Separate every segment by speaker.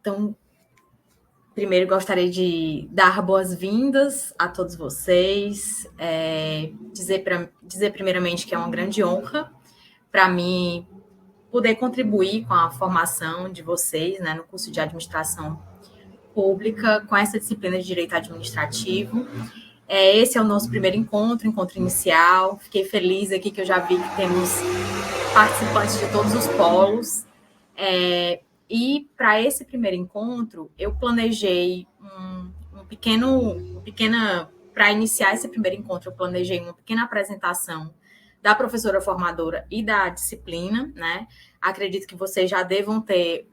Speaker 1: Então, primeiro gostaria de dar boas-vindas a todos vocês, dizer primeiramente que é uma grande honra para mim poder contribuir com a formação de vocês, né, no curso de Administração Pública, com essa disciplina de Direito Administrativo. Esse é o nosso primeiro encontro inicial. Fiquei feliz aqui que eu já vi que temos participantes de todos os polos. E para esse primeiro encontro, eu planejei para iniciar esse primeiro encontro, eu planejei uma pequena apresentação da professora formadora e da disciplina, né? Acredito que vocês já devam ter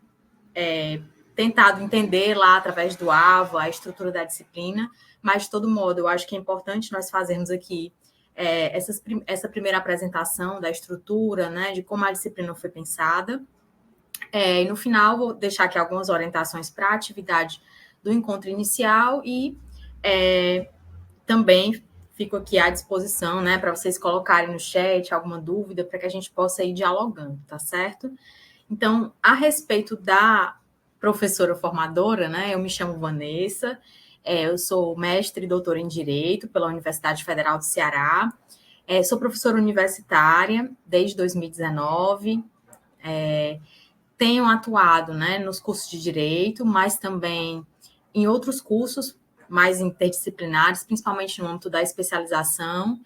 Speaker 1: tentado entender lá através do AVA a estrutura da disciplina, mas de todo modo, eu acho que é importante nós fazermos aqui essa primeira apresentação da estrutura, né, de como a disciplina foi pensada. E no final, vou deixar aqui algumas orientações para a atividade do encontro inicial e também fico aqui à disposição, né, para vocês colocarem no chat alguma dúvida, para que a gente possa ir dialogando, tá certo? Então, a respeito da professora formadora, né, eu me chamo Vanessa, eu sou mestre e doutora em Direito pela Universidade Federal do Ceará, sou professora universitária desde 2019, tenho atuado, né, nos cursos de Direito, mas também em outros cursos mais interdisciplinares, principalmente no âmbito da especialização.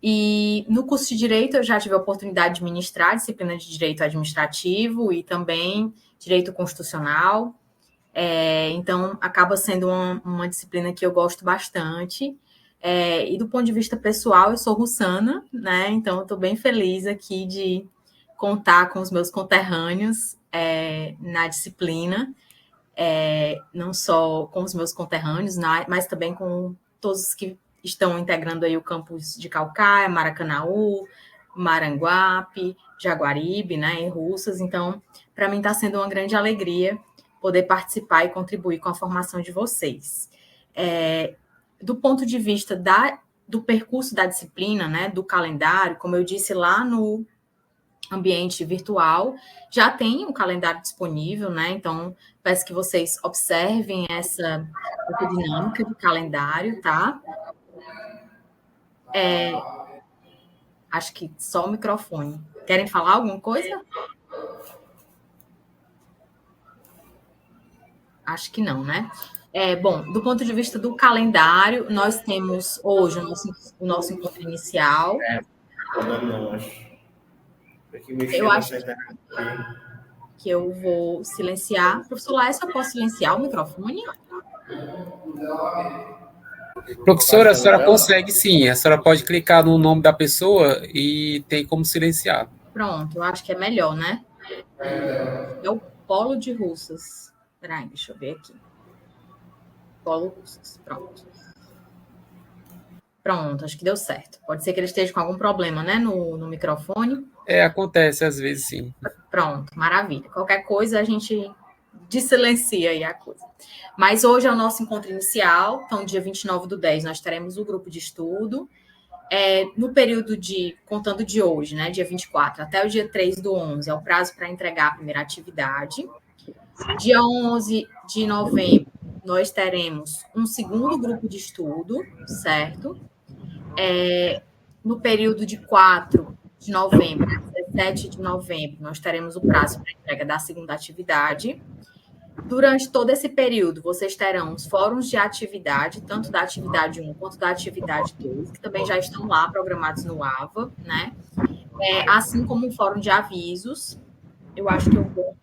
Speaker 1: E no curso de Direito eu já tive a oportunidade de ministrar a disciplina de Direito Administrativo e também Direito Constitucional. Então, acaba sendo uma disciplina que eu gosto bastante. E do ponto de vista pessoal, eu sou russana, né? Então, eu estou bem feliz aqui de contar com os meus conterrâneos na disciplina, não só com os meus conterrâneos, mas também com todos os que estão integrando aí o campus de Caucaia, Maracanaú, Maranguape, Jaguaribe, né, em Russas. Então, para mim está sendo uma grande alegria poder participar e contribuir com a formação de vocês. Do ponto de vista do percurso da disciplina, né, do calendário, como eu disse lá no ambiente virtual, já tem um calendário disponível, né? Então, peço que vocês observem essa dinâmica de calendário, tá? Acho que só o microfone. Querem falar alguma coisa? Acho que não, né? Bom, do ponto de vista do calendário, nós temos hoje o nosso encontro inicial.
Speaker 2: Não, acho.
Speaker 1: Eu acho que eu vou silenciar. Professor Laércio, eu posso silenciar o microfone?
Speaker 3: Professora, a senhora consegue sim. A senhora pode clicar no nome da pessoa e tem como silenciar.
Speaker 1: Pronto, eu acho que é melhor, né? É o Polo de Russas. Peraí, deixa eu ver aqui. Polo Russas, pronto. Pronto, acho que deu certo. Pode ser que ele esteja com algum problema, né, no microfone.
Speaker 3: Acontece às vezes, sim.
Speaker 1: Pronto, maravilha. Qualquer coisa a gente desilencia aí a coisa. Mas hoje é o nosso encontro inicial, então dia 29/10 nós teremos o grupo de estudo. No período contando de hoje, né, dia 24, até o dia 3/11, é o prazo para entregar a primeira atividade. Dia 11 de novembro, nós teremos um segundo grupo de estudo, certo? No período de 4 de novembro a 17 de novembro, nós teremos o prazo para entrega da segunda atividade. Durante todo esse período, vocês terão os fóruns de atividade, tanto da atividade 1 quanto da atividade 2, que também já estão lá programados no AVA, né? Assim como um fórum de avisos. Eu acho que eu vou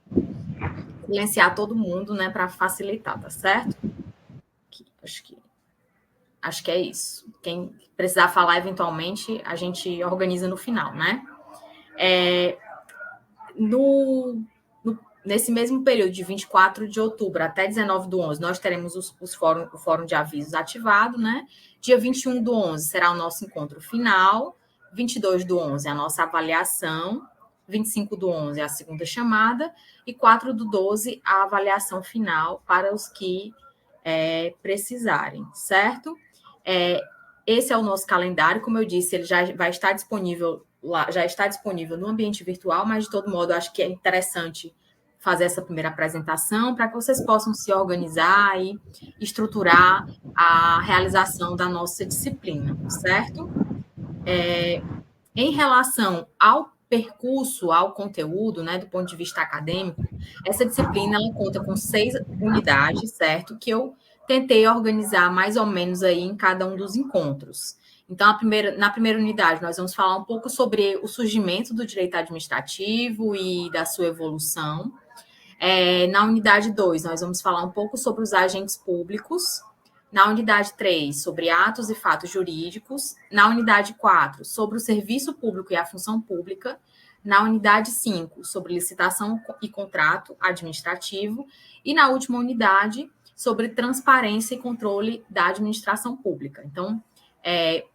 Speaker 1: silenciar todo mundo, né, para facilitar, tá certo? Acho que é isso. Quem precisar falar eventualmente, a gente organiza no final, né? Nesse mesmo período, de 24 de outubro até 19/11, nós teremos o fórum de avisos ativado, né? Dia 21/11 será o nosso encontro final, 22/11 a nossa avaliação, 25/11 a segunda chamada e 4/12 a avaliação final para os que precisarem, certo? Esse é o nosso calendário, como eu disse, ele já vai estar disponível lá, já está disponível no ambiente virtual, mas de todo modo, acho que é interessante fazer essa primeira apresentação para que vocês possam se organizar e estruturar a realização da nossa disciplina, certo? Em relação ao percurso, ao conteúdo, né, do ponto de vista acadêmico, essa disciplina ela conta com 6 unidades, certo? Que eu tentei organizar mais ou menos aí em cada um dos encontros. Então, na primeira unidade, nós vamos falar um pouco sobre o surgimento do direito administrativo e da sua evolução. Na unidade 2, nós vamos falar um pouco sobre os agentes públicos. Na unidade 3, sobre atos e fatos jurídicos. Na unidade 4, sobre o serviço público e a função pública. Na unidade 5, sobre licitação e contrato administrativo. E na última unidade, sobre transparência e controle da administração pública. Então,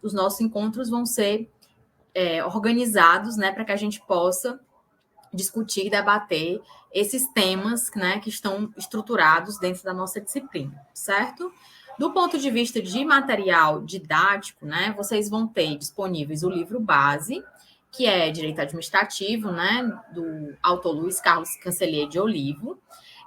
Speaker 1: os nossos encontros vão ser organizados, né, para que a gente possa discutir e debater esses temas, né, que estão estruturados dentro da nossa disciplina, certo? Do ponto de vista de material didático, né, vocês vão ter disponíveis o livro base, que é Direito Administrativo, né, do autor Luiz Carlos Cancellier de Olivo,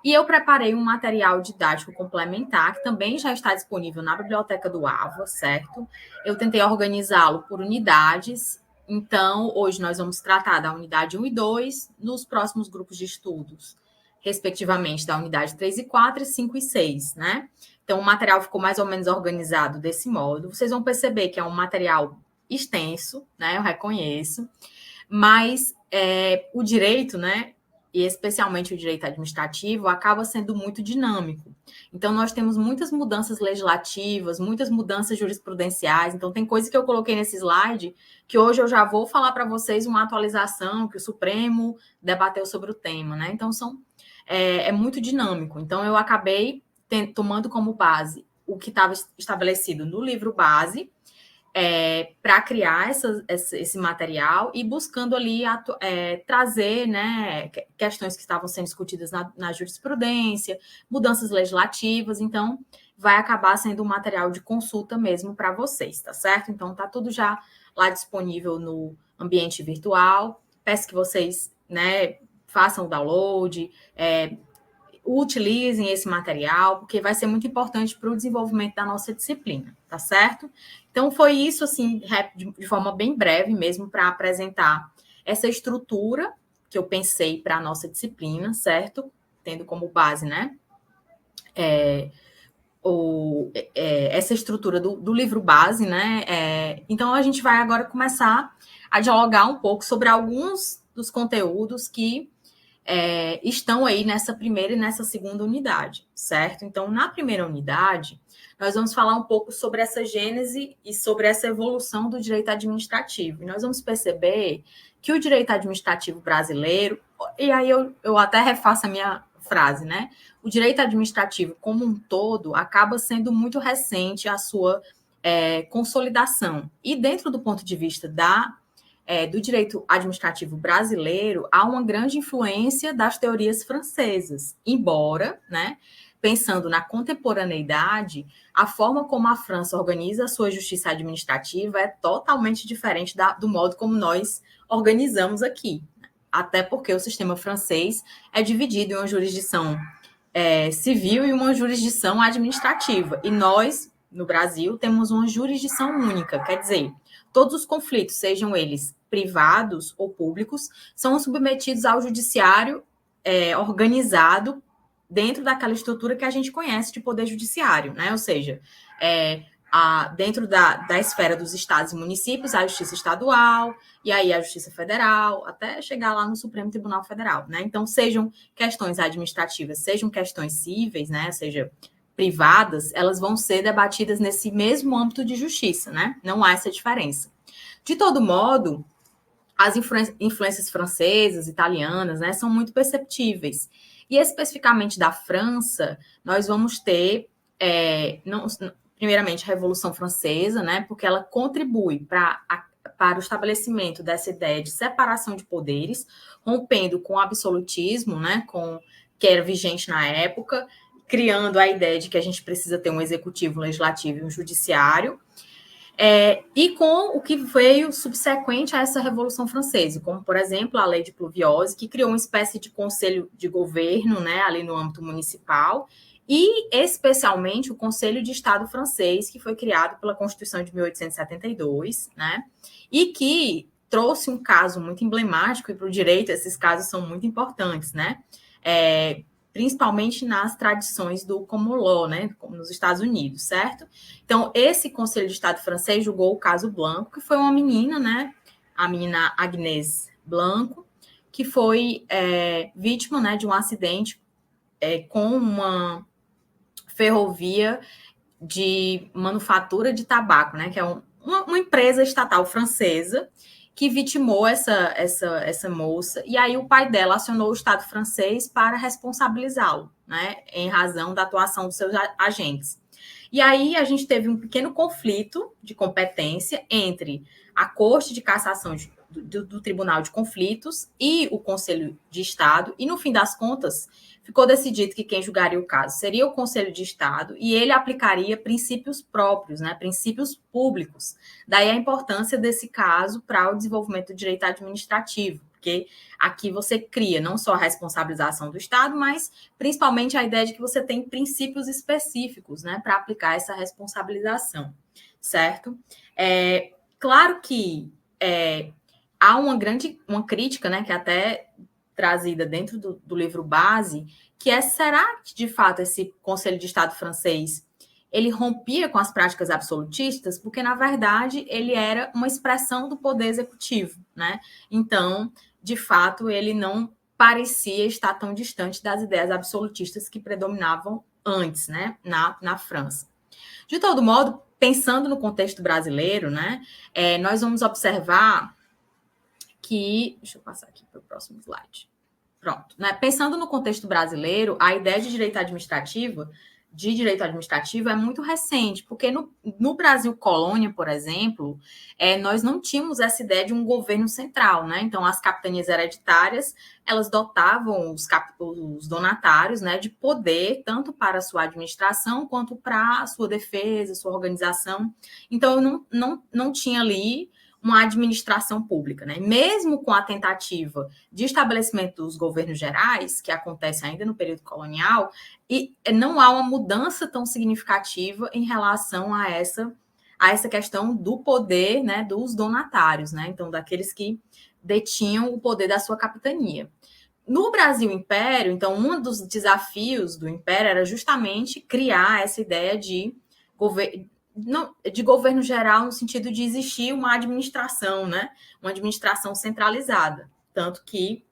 Speaker 1: e eu preparei um material didático complementar, que também já está disponível na biblioteca do AVA, certo? Eu tentei organizá-lo por unidades. Então, hoje nós vamos tratar da unidade 1 e 2, nos próximos grupos de estudos, respectivamente, da unidade 3 e 4, e 5 e 6, né? Então, o material ficou mais ou menos organizado desse modo. Vocês vão perceber que é um material extenso, né? Eu reconheço. Mas o direito, né? E especialmente o direito administrativo, acaba sendo muito dinâmico. Então, nós temos muitas mudanças legislativas, muitas mudanças jurisprudenciais. Então, tem coisa que eu coloquei nesse slide que hoje eu já vou falar para vocês uma atualização que o Supremo debateu sobre o tema, né? Então, é muito dinâmico. Então, eu acabei tomando como base o que estava estabelecido no livro base, para criar esse material e buscando ali trazer, né, questões que estavam sendo discutidas na jurisprudência, mudanças legislativas. Então, vai acabar sendo um material de consulta mesmo para vocês, tá certo? Então, tá tudo já lá disponível no ambiente virtual. Peço que vocês, né, façam o download, utilizem esse material, porque vai ser muito importante para o desenvolvimento da nossa disciplina, tá certo? Então, foi isso, assim, de forma bem breve mesmo, para apresentar essa estrutura que eu pensei para a nossa disciplina, certo? Tendo como base, né, essa estrutura do livro base, né? Então, a gente vai agora começar a dialogar um pouco sobre alguns dos conteúdos que estão aí nessa primeira e nessa segunda unidade, certo? Então, na primeira unidade, nós vamos falar um pouco sobre essa gênese e sobre essa evolução do direito administrativo. E nós vamos perceber que o direito administrativo brasileiro, e aí eu até refaço a minha frase, né? O direito administrativo como um todo acaba sendo muito recente a sua consolidação. E dentro do ponto de vista do direito administrativo brasileiro, há uma grande influência das teorias francesas, embora, né, pensando na contemporaneidade, a forma como a França organiza a sua justiça administrativa é totalmente diferente do modo como nós organizamos aqui. Até porque o sistema francês é dividido em uma jurisdição civil e uma jurisdição administrativa. E nós, no Brasil, temos uma jurisdição única, quer dizer, todos os conflitos, sejam eles privados ou públicos, são submetidos ao judiciário organizado dentro daquela estrutura que a gente conhece de poder judiciário, né? Ou seja, dentro da esfera dos estados e municípios, a justiça estadual, e aí a justiça federal, até chegar lá no Supremo Tribunal Federal, né? Então, sejam questões administrativas, sejam questões cíveis, né? Ou seja, privadas, elas vão ser debatidas nesse mesmo âmbito de justiça, né? Não há essa diferença. De todo modo, as influências francesas, italianas, né, são muito perceptíveis. E especificamente da França, nós vamos ter, primeiramente, a Revolução Francesa, né, porque ela contribui para o estabelecimento dessa ideia de separação de poderes, rompendo com o absolutismo, né, que era vigente na época, criando a ideia de que a gente precisa ter um executivo, um legislativo e um judiciário. E com o que veio subsequente a essa Revolução Francesa, como, por exemplo, a Lei de Pluviose, que criou uma espécie de conselho de governo, né, ali no âmbito municipal, e especialmente o Conselho de Estado francês, que foi criado pela Constituição de 1872, né, e que trouxe um caso muito emblemático, e para o direito esses casos são muito importantes, né, principalmente nas tradições do common law, né, como nos Estados Unidos, certo? Então, esse Conselho de Estado francês julgou o caso Blanco, que foi uma menina, né, a menina Agnès Blanco, que foi vítima, né, de um acidente com uma ferrovia de manufatura de tabaco, né, que é uma empresa estatal francesa, que vitimou essa moça, e aí o pai dela acionou o Estado francês para responsabilizá-lo, né, em razão da atuação dos seus agentes. E aí a gente teve um pequeno conflito de competência entre a Corte de Cassação do Tribunal de Conflitos e o Conselho de Estado, e no fim das contas ficou decidido que quem julgaria o caso seria o Conselho de Estado, e ele aplicaria princípios próprios, né, princípios públicos. Daí a importância desse caso para o desenvolvimento do direito administrativo, porque aqui você cria não só a responsabilização do Estado, mas principalmente a ideia de que você tem princípios específicos, né, para aplicar essa responsabilização, certo? Claro que há uma crítica, né, que é até trazida dentro do livro base, que será que, de fato, esse Conselho de Estado francês ele rompia com as práticas absolutistas? Porque, na verdade, ele era uma expressão do poder executivo, né? Então, de fato, ele não parecia estar tão distante das ideias absolutistas que predominavam antes, né, na França. De todo modo, pensando no contexto brasileiro, né, nós vamos observar que... Deixa eu passar aqui para o próximo slide. Pronto. Né? Pensando no contexto brasileiro, a ideia de direito administrativo é muito recente, porque no Brasil colônia, por exemplo, nós não tínhamos essa ideia de um governo central, né? Então, as capitanias hereditárias, elas dotavam os donatários, né, de poder, tanto para a sua administração, quanto para a sua defesa, sua organização. Então, não tinha ali uma administração pública, né? Mesmo com a tentativa de estabelecimento dos governos gerais, que acontece ainda no período colonial, e não há uma mudança tão significativa em relação a essa questão do poder, né, dos donatários, né? Então, daqueles que detinham o poder da sua capitania. No Brasil Império, então, um dos desafios do Império era justamente criar essa ideia de governo geral, no sentido de existir uma administração, né? Uma administração centralizada. Tanto que,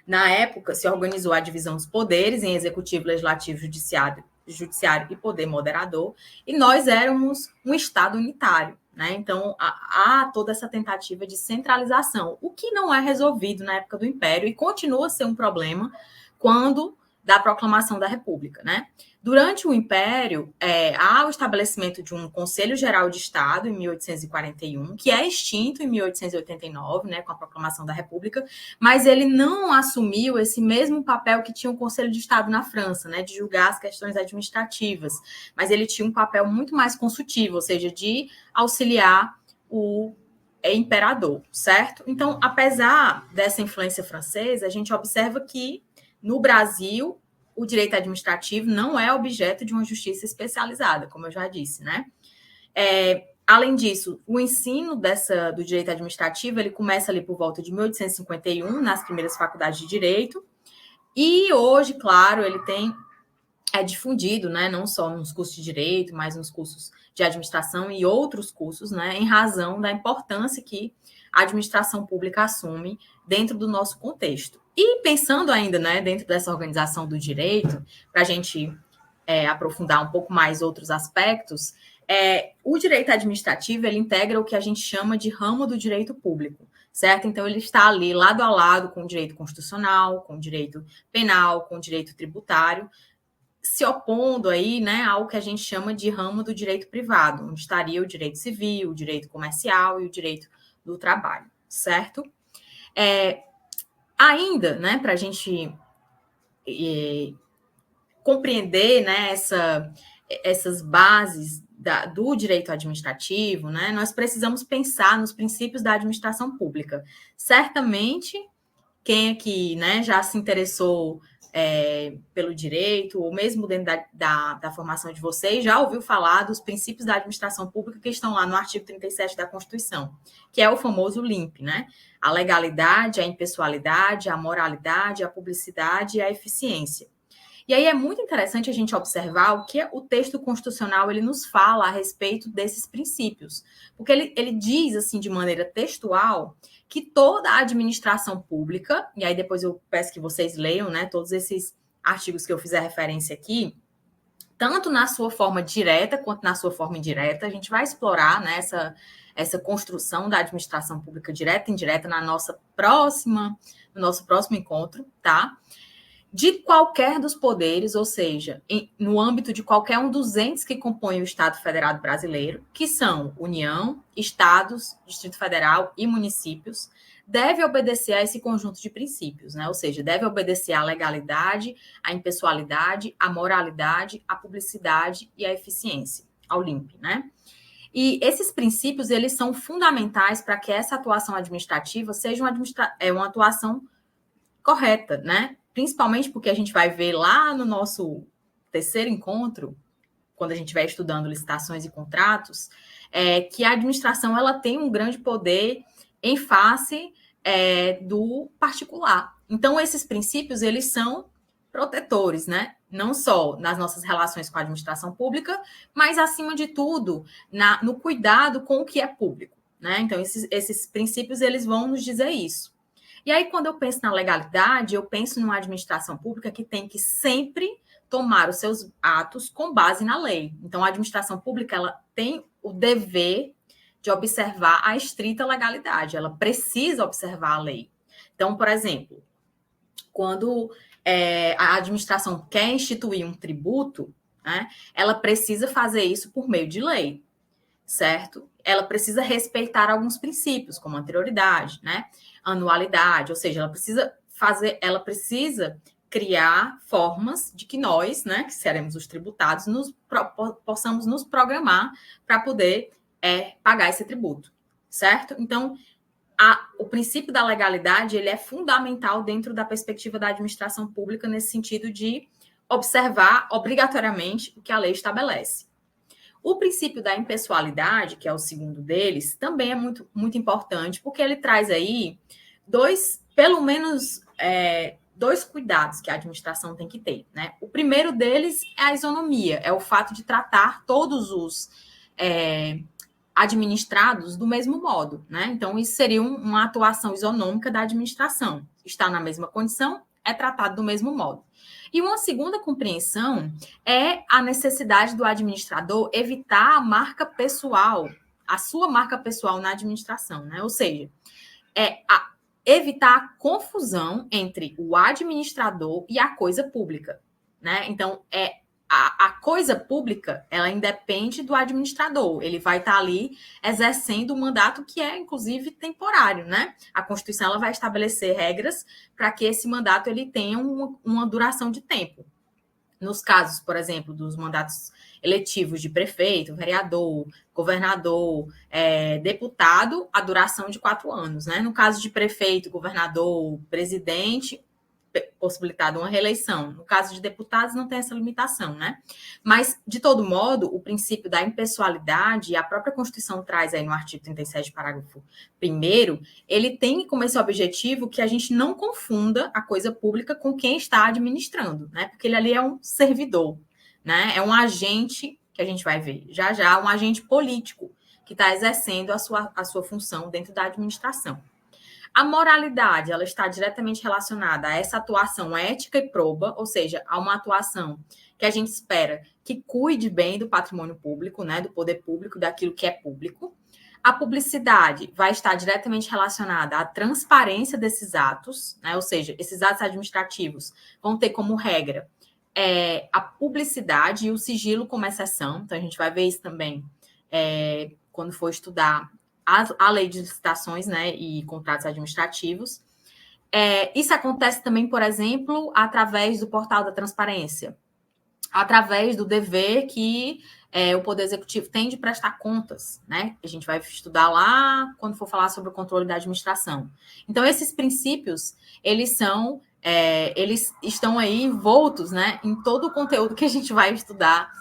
Speaker 1: na época, se organizou a divisão dos poderes em executivo, legislativo, judiciário e poder moderador, e nós éramos um Estado unitário, né? Então, há toda essa tentativa de centralização, o que não é resolvido na época do Império e continua a ser um problema quando da proclamação da República, né? Durante o Império, há o estabelecimento de um Conselho Geral de Estado, em 1841, que é extinto em 1889, né, com a proclamação da República, mas ele não assumiu esse mesmo papel que tinha o Conselho de Estado na França, né, de julgar as questões administrativas, mas ele tinha um papel muito mais consultivo, ou seja, de auxiliar o imperador, certo? Então, apesar dessa influência francesa, a gente observa que, no Brasil, o direito administrativo não é objeto de uma justiça especializada, como eu já disse, né? Além disso, o ensino do direito administrativo, ele começa ali por volta de 1851, nas primeiras faculdades de direito, e hoje, claro, ele é difundido, né, não só nos cursos de direito, mas nos cursos de administração e outros cursos, né, em razão da importância que a administração pública assume dentro do nosso contexto. E pensando ainda, né, dentro dessa organização do direito, para a gente aprofundar um pouco mais outros aspectos, o direito administrativo, ele integra o que a gente chama de ramo do direito público, certo? Então, ele está ali lado a lado com o direito constitucional, com o direito penal, com o direito tributário, se opondo aí, né, ao que a gente chama de ramo do direito privado, onde estaria o direito civil, o direito comercial e o direito do trabalho, certo? Ainda, né, para a gente compreender, né, essas bases do direito administrativo, né, nós precisamos pensar nos princípios da administração pública. Certamente, quem aqui, né, já se interessou pelo direito, ou mesmo dentro da formação de vocês, já ouviu falar dos princípios da administração pública que estão lá no artigo 37 da Constituição, que é o famoso LIMP, né? A legalidade, a impessoalidade, a moralidade, a publicidade e a eficiência. E aí é muito interessante a gente observar o que o texto constitucional ele nos fala a respeito desses princípios. Porque ele diz, assim, de maneira textual, que toda a administração pública, e aí depois eu peço que vocês leiam, né, todos esses artigos que eu fizer referência aqui, tanto na sua forma direta quanto na sua forma indireta, a gente vai explorar, né, essa construção da administração pública direta e indireta no nosso próximo encontro, tá? De qualquer dos poderes, ou seja, no âmbito de qualquer um dos entes que compõem o Estado Federado Brasileiro, que são União, Estados, Distrito Federal e municípios, deve obedecer a esse conjunto de princípios, né? Ou seja, deve obedecer à legalidade, à impessoalidade, à moralidade, à publicidade e à eficiência, ao LIMP, né? E esses princípios, eles são fundamentais para que essa atuação administrativa seja uma atuação correta, né? Principalmente porque a gente vai ver lá no nosso terceiro encontro, quando a gente vai estudando licitações e contratos, que a administração ela tem um grande poder em face do particular. Então, esses princípios, eles são protetores, né? Não só nas nossas relações com a administração pública, mas, acima de tudo, no cuidado com o que é público, né? Então, esses princípios, eles vão nos dizer isso. E aí, quando eu penso na legalidade, eu penso numa administração pública que tem que sempre tomar os seus atos com base na lei. Então, a administração pública ela tem o dever de observar a estrita legalidade. Ela precisa observar a lei. Então, por exemplo, quando a administração quer instituir um tributo, né, ela precisa fazer isso por meio de lei, certo? Ela precisa respeitar alguns princípios, como anterioridade, né? Anualidade, ou seja, ela precisa criar formas de que nós, né, que seremos os tributados, possamos nos programar para poder pagar esse tributo, certo? Então, o princípio da legalidade ele é fundamental dentro da perspectiva da administração pública nesse sentido de observar obrigatoriamente o que a lei estabelece. O princípio da impessoalidade, que é o segundo deles, também é muito, muito importante, porque ele traz aí pelo menos dois cuidados que a administração tem que ter, né? O primeiro deles é a isonomia, é o fato de tratar todos os administrados do mesmo modo, né? Então, isso seria uma atuação isonômica da administração. Está na mesma condição, é tratado do mesmo modo. E uma segunda compreensão é a necessidade do administrador evitar a marca pessoal, a sua marca pessoal na administração, né? Ou seja, evitar a confusão entre o administrador e a coisa pública, né? Então, a coisa pública, ela independe do administrador. Ele vai estar ali exercendo um mandato que é, inclusive, temporário, né? A Constituição ela vai estabelecer regras para que esse mandato ele tenha uma duração de tempo. Nos casos, por exemplo, dos mandatos eletivos de prefeito, vereador, governador, deputado, a duração de 4 anos, né? No caso de prefeito, governador, presidente, possibilitado uma reeleição. No caso de deputados, não tem essa limitação, né? Mas, de todo modo, o princípio da impessoalidade, a própria Constituição traz aí no artigo 37, parágrafo 1º, ele tem como esse objetivo que a gente não confunda a coisa pública com quem está administrando, né? Porque ele ali é um servidor, né? É um agente, que a gente vai ver já, um agente político que está exercendo a sua função dentro da administração. A moralidade, ela está diretamente relacionada a essa atuação ética e proba, ou seja, a uma atuação que a gente espera que cuide bem do patrimônio público, né, do poder público, daquilo que é público. A publicidade vai estar diretamente relacionada à transparência desses atos, né, ou seja, esses atos administrativos vão ter como regra a publicidade e o sigilo como exceção. Então, a gente vai ver isso também quando for estudar a lei de licitações, né, e contratos administrativos. Isso acontece também, por exemplo, através do portal da transparência. através do dever que o Poder Executivo tem de prestar contas, né? A gente vai estudar lá quando for falar sobre o controle da administração. Então, esses princípios, eles estão aí envoltos, né, em todo o conteúdo que a gente vai estudar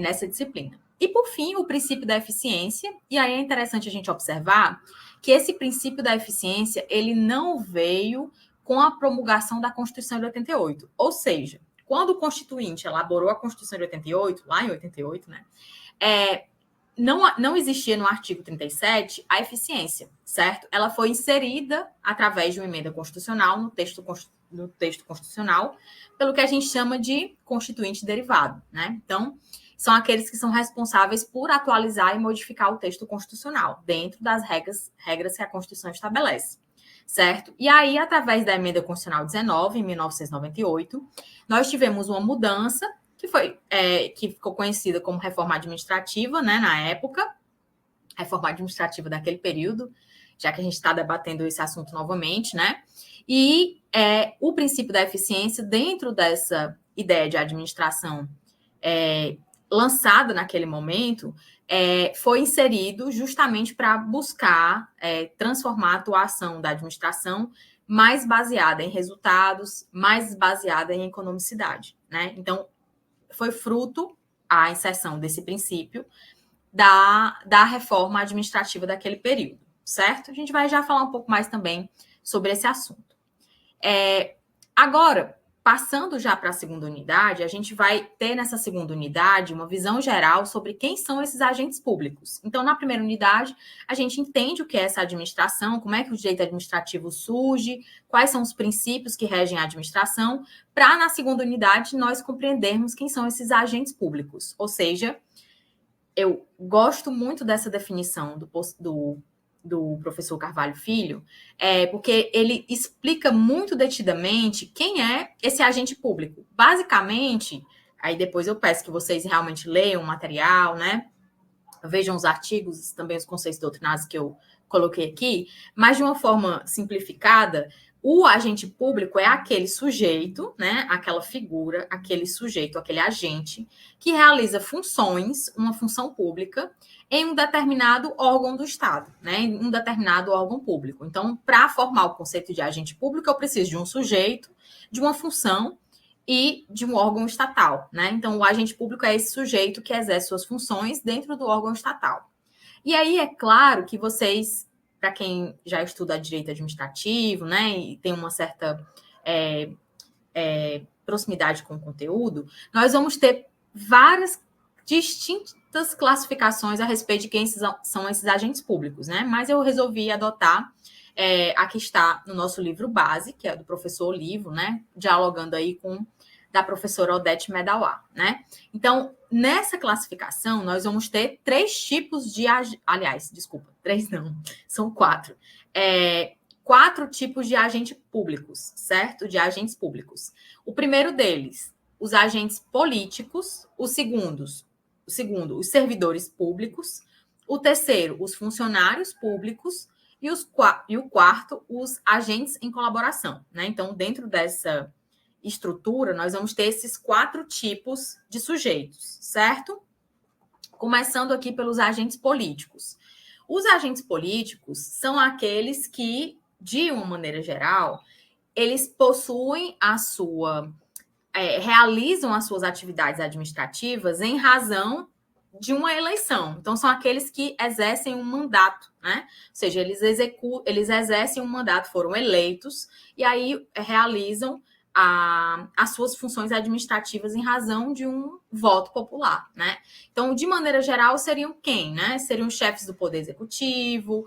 Speaker 1: nessa disciplina. E, por fim, o princípio da eficiência. E aí é interessante a gente observar que esse princípio da eficiência, ele não veio com a promulgação da Constituição de 88. Ou seja, quando o Constituinte elaborou a Constituição de 88, lá em 88, né, não existia no artigo 37 a eficiência, certo? Ela foi inserida através de uma emenda constitucional no texto constitucional, pelo que a gente chama de constituinte derivado, né? Então, são aqueles que são responsáveis por atualizar e modificar o texto constitucional, dentro das regras que a Constituição estabelece, certo? E aí, através da emenda constitucional 19, em 1998, nós tivemos uma mudança que ficou conhecida como reforma administrativa, né, na época, reforma administrativa daquele período, já que a gente está debatendo esse assunto novamente, né? E o princípio da eficiência, dentro dessa ideia de administração lançada naquele momento, foi inserido justamente para buscar transformar a atuação da administração mais baseada em resultados, mais baseada em economicidade, né? Então, foi fruto a inserção desse princípio da reforma administrativa daquele período, certo? A gente vai já falar um pouco mais também sobre esse assunto. Agora, passando já para a segunda unidade, a gente vai ter nessa segunda unidade uma visão geral sobre quem são esses agentes públicos. Então, na primeira unidade, a gente entende o que é essa administração, como é que o direito administrativo surge, quais são os princípios que regem a administração, para, na segunda unidade, nós compreendermos quem são esses agentes públicos. Ou seja, eu gosto muito dessa definição do professor Carvalho Filho, porque ele explica muito detidamente quem é esse agente público. Basicamente, aí depois eu peço que vocês realmente leiam o material, né? Vejam os artigos, também os conceitos doutrinários que eu coloquei aqui, mas de uma forma simplificada, o agente público é aquele sujeito, né, aquela figura, aquele sujeito, aquele agente que realiza funções, uma função pública, em um determinado órgão do Estado, né, em um determinado órgão público. Então, para formar o conceito de agente público, eu preciso de um sujeito, de uma função e de um órgão estatal, né? Então, o agente público é esse sujeito que exerce suas funções dentro do órgão estatal. E aí, é claro que vocês, para quem já estuda direito administrativo, né, e tem uma certa proximidade com o conteúdo, nós vamos ter várias distintas classificações a respeito de quem são esses agentes públicos, né? Mas eu resolvi adotar a que está no nosso livro base, que é do professor Olivo, né? Dialogando aí com da professora Odete Medawar, né? Então, nessa classificação, nós vamos ter 3 tipos de... Aliás, desculpa, 3 não, são 4. 4 tipos de agentes públicos, certo? De agentes públicos. O primeiro deles, os agentes políticos. O segundo, os servidores públicos. O terceiro, os funcionários públicos. E o quarto, os agentes em colaboração, né? Então, dentro dessa estrutura, nós vamos ter esses 4 tipos de sujeitos, certo? Começando aqui pelos agentes políticos. Os agentes políticos são aqueles que, de uma maneira geral, eles possuem realizam as suas atividades administrativas em razão de uma eleição. Então, são aqueles que exercem um mandato, né? Ou seja, eles exercem um mandato, foram eleitos, e aí realizam as suas funções administrativas em razão de um voto popular, né? Então, de maneira geral, seriam quem, né? Seriam os chefes do Poder Executivo,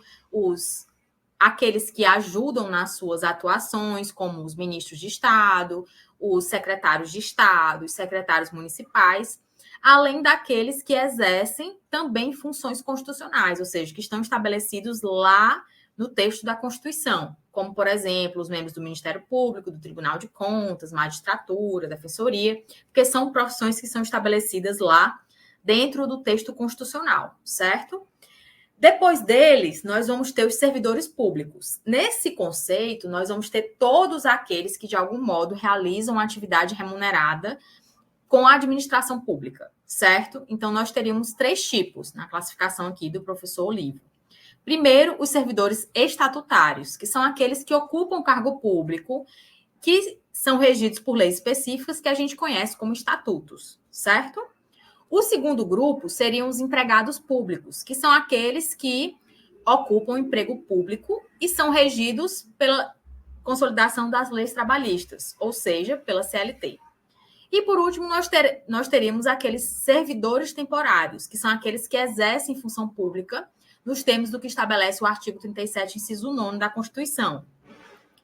Speaker 1: aqueles que ajudam nas suas atuações, como os ministros de Estado, os secretários de Estado, os secretários municipais, além daqueles que exercem também funções constitucionais, ou seja, que estão estabelecidos lá no texto da Constituição, como, por exemplo, os membros do Ministério Público, do Tribunal de Contas, magistratura, defensoria, porque são profissões que são estabelecidas lá dentro do texto constitucional, certo? Depois deles, nós vamos ter os servidores públicos. Nesse conceito, nós vamos ter todos aqueles que, de algum modo, realizam atividade remunerada com a administração pública, certo? Então, nós teríamos 3 tipos na classificação aqui do professor Olívio. Primeiro, os servidores estatutários, que são aqueles que ocupam cargo público, que são regidos por leis específicas que a gente conhece como estatutos, certo? O segundo grupo seriam os empregados públicos, que são aqueles que ocupam emprego público e são regidos pela consolidação das leis trabalhistas, ou seja, pela CLT. E, por último, nós teríamos aqueles servidores temporários, que são aqueles que exercem função pública nos termos do que estabelece o artigo 37, inciso 9 da Constituição,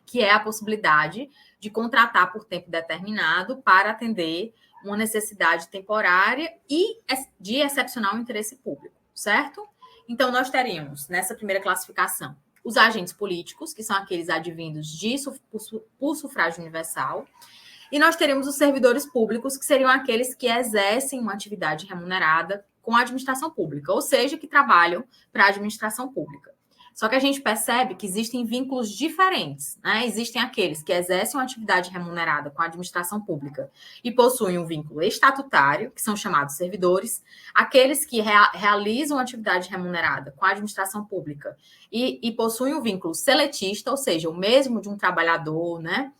Speaker 1: que é a possibilidade de contratar por tempo determinado para atender uma necessidade temporária e de excepcional interesse público, certo? Então, nós teríamos, nessa primeira classificação, os agentes políticos, que são aqueles advindos por sufrágio universal, e nós teremos os servidores públicos, que seriam aqueles que exercem uma atividade remunerada com a administração pública, ou seja, que trabalham para a administração pública. Só que a gente percebe que existem vínculos diferentes, né? Existem aqueles que exercem uma atividade remunerada com a administração pública e possuem um vínculo estatutário, que são chamados servidores, aqueles que realizam atividade remunerada com a administração pública e possuem um vínculo seletista, ou seja, o mesmo de um trabalhador, né?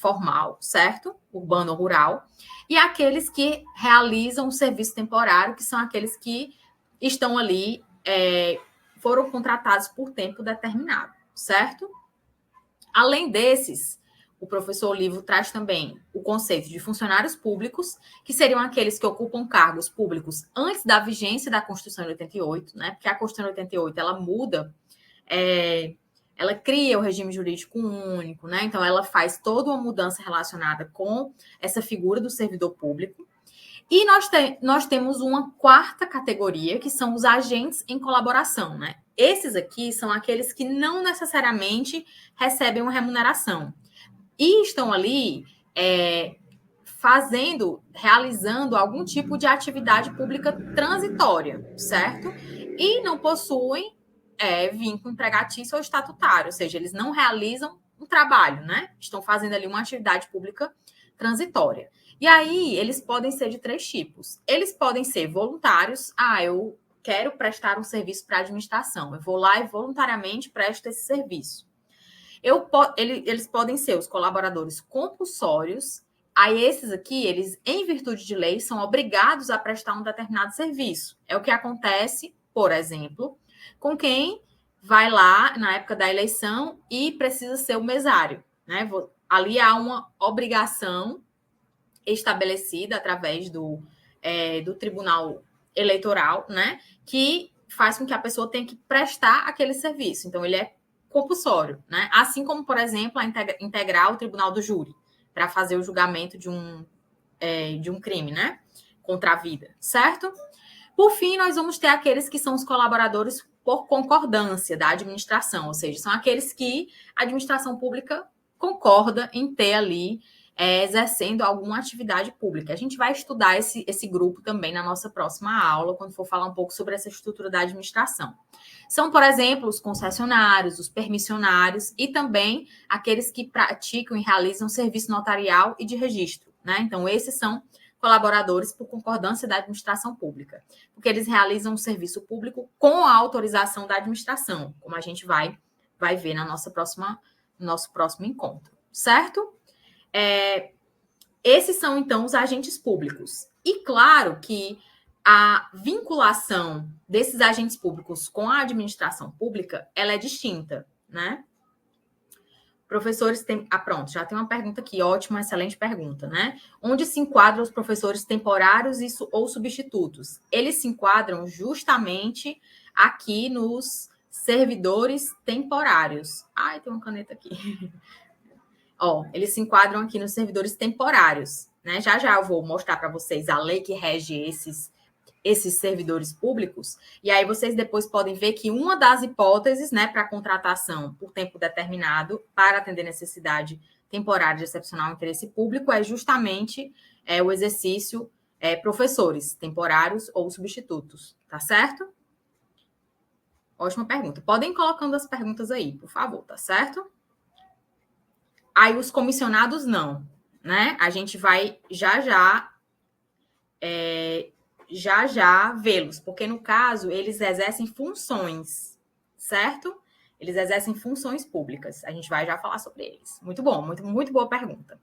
Speaker 1: Formal, certo? Urbano ou rural, e aqueles que realizam um serviço temporário, que são aqueles que estão ali, foram contratados por tempo determinado, certo? Além desses, o professor Olívio traz também o conceito de funcionários públicos, que seriam aqueles que ocupam cargos públicos antes da vigência da Constituição de 88, né? Porque a Constituição de 88, ela muda, ela cria o regime jurídico único, né? Então, ela faz toda uma mudança relacionada com essa figura do servidor público. E nós temos uma quarta categoria, que são os agentes em colaboração, né? Esses aqui são aqueles que não necessariamente recebem uma remuneração. E estão ali realizando algum tipo de atividade pública transitória, certo? E não possuem vínculo empregatício ou estatutário, ou seja, eles não realizam um trabalho, né? Estão fazendo ali uma atividade pública transitória. E aí, eles podem ser de 3 tipos. Eles podem ser voluntários. Eu quero prestar um serviço para a administração. Eu vou lá e voluntariamente presto esse serviço. Eles podem ser os colaboradores compulsórios. Aí, esses aqui, eles, em virtude de lei, são obrigados a prestar um determinado serviço. É o que acontece, por exemplo, com quem vai lá na época da eleição e precisa ser o mesário, né? Ali há uma obrigação estabelecida através do Tribunal Eleitoral, né? Que faz com que a pessoa tenha que prestar aquele serviço. Então, ele é compulsório, né? Assim como, por exemplo, integrar o Tribunal do Júri para fazer o julgamento de um crime, né? Contra a vida, certo? Por fim, nós vamos ter aqueles que são os colaboradores por concordância da administração, ou seja, são aqueles que a administração pública concorda em ter ali exercendo alguma atividade pública. A gente vai estudar esse grupo também na nossa próxima aula, quando for falar um pouco sobre essa estrutura da administração. São, por exemplo, os concessionários, os permissionários e também aqueles que praticam e realizam serviço notarial e de registro, né? Então, esses são colaboradores por concordância da administração pública, porque eles realizam um serviço público com a autorização da administração, como a gente vai ver no nosso próximo encontro, certo? Esses são, então, os agentes públicos. E claro que a vinculação desses agentes públicos com a administração pública, ela é distinta, né? Professores têm... pronto, já tem uma pergunta aqui, ótima, excelente pergunta, né? Onde se enquadram os professores temporários ou substitutos? Eles se enquadram justamente aqui nos servidores temporários. Tem uma caneta aqui. Eles se enquadram aqui nos servidores temporários, né? Já eu vou mostrar para vocês a lei que rege esses servidores públicos, e aí vocês depois podem ver que uma das hipóteses, né, para contratação por tempo determinado para atender necessidade temporária de excepcional interesse público é justamente o exercício professores temporários ou substitutos, tá certo? Ótima pergunta. Podem ir colocando as perguntas aí, por favor, tá certo? Aí os comissionados não, né? A gente vai já já vê-los, porque no caso eles exercem funções, certo? Eles exercem funções públicas. A gente vai já falar sobre eles. Muito bom, muito boa pergunta.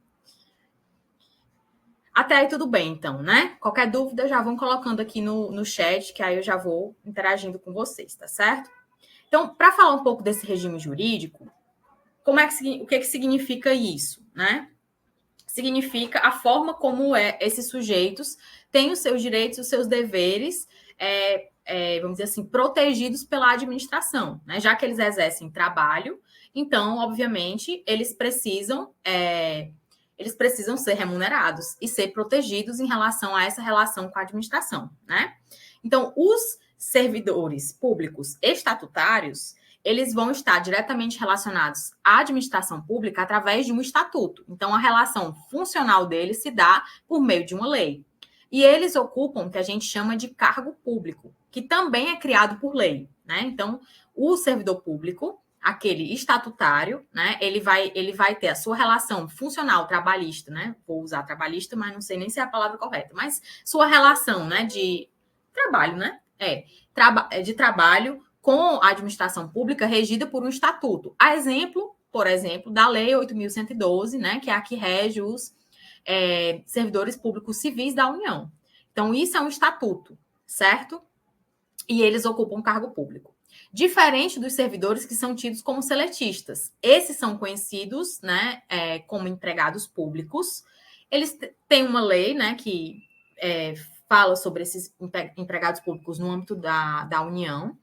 Speaker 1: Até aí tudo bem, então, né? Qualquer dúvida já vão colocando aqui no chat, que aí eu já vou interagindo com vocês, tá certo? Então, para falar um pouco desse regime jurídico, o que significa isso, né? Significa a forma como esses sujeitos têm os seus direitos, os seus deveres, vamos dizer assim, protegidos pela administração, né? Já que eles exercem trabalho, então, obviamente, eles precisam ser remunerados e ser protegidos em relação a essa relação com a administração, né? Então, os servidores públicos estatutários, eles vão estar diretamente relacionados à administração pública através de um estatuto. Então, a relação funcional deles se dá por meio de uma lei. E eles ocupam o que a gente chama de cargo público, que também é criado por lei, né? Então, o servidor público, aquele estatutário, né? Ele vai ter a sua relação funcional trabalhista, né? Vou usar trabalhista, mas não sei nem se é a palavra correta, mas sua relação, né, de trabalho, né? De trabalho com a administração pública regida por um estatuto. A exemplo, por exemplo, da Lei 8.112, né, que é a que rege os servidores públicos civis da União. Então, isso é um estatuto, certo? E eles ocupam cargo público. Diferente dos servidores que são tidos como seletistas. Esses são conhecidos, né, como empregados públicos. Eles têm uma lei, né, que fala sobre esses empregados públicos no âmbito da União,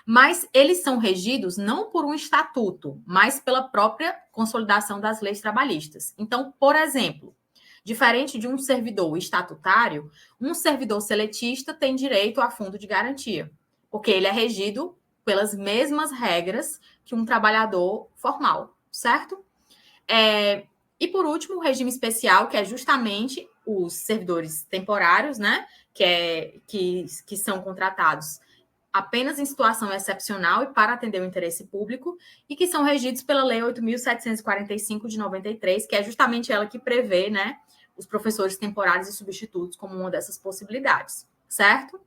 Speaker 1: mas eles são regidos não por um estatuto, mas pela própria consolidação das leis trabalhistas. Então, por exemplo, diferente de um servidor estatutário, um servidor seletista tem direito a fundo de garantia, porque ele é regido pelas mesmas regras que um trabalhador formal, certo? E, por último, o regime especial, que é justamente os servidores temporários, né? Que são contratados apenas em situação excepcional e para atender o interesse público, e que são regidos pela Lei 8.745 de 93, que é justamente ela que prevê, né, os professores temporários e substitutos como uma dessas possibilidades, certo?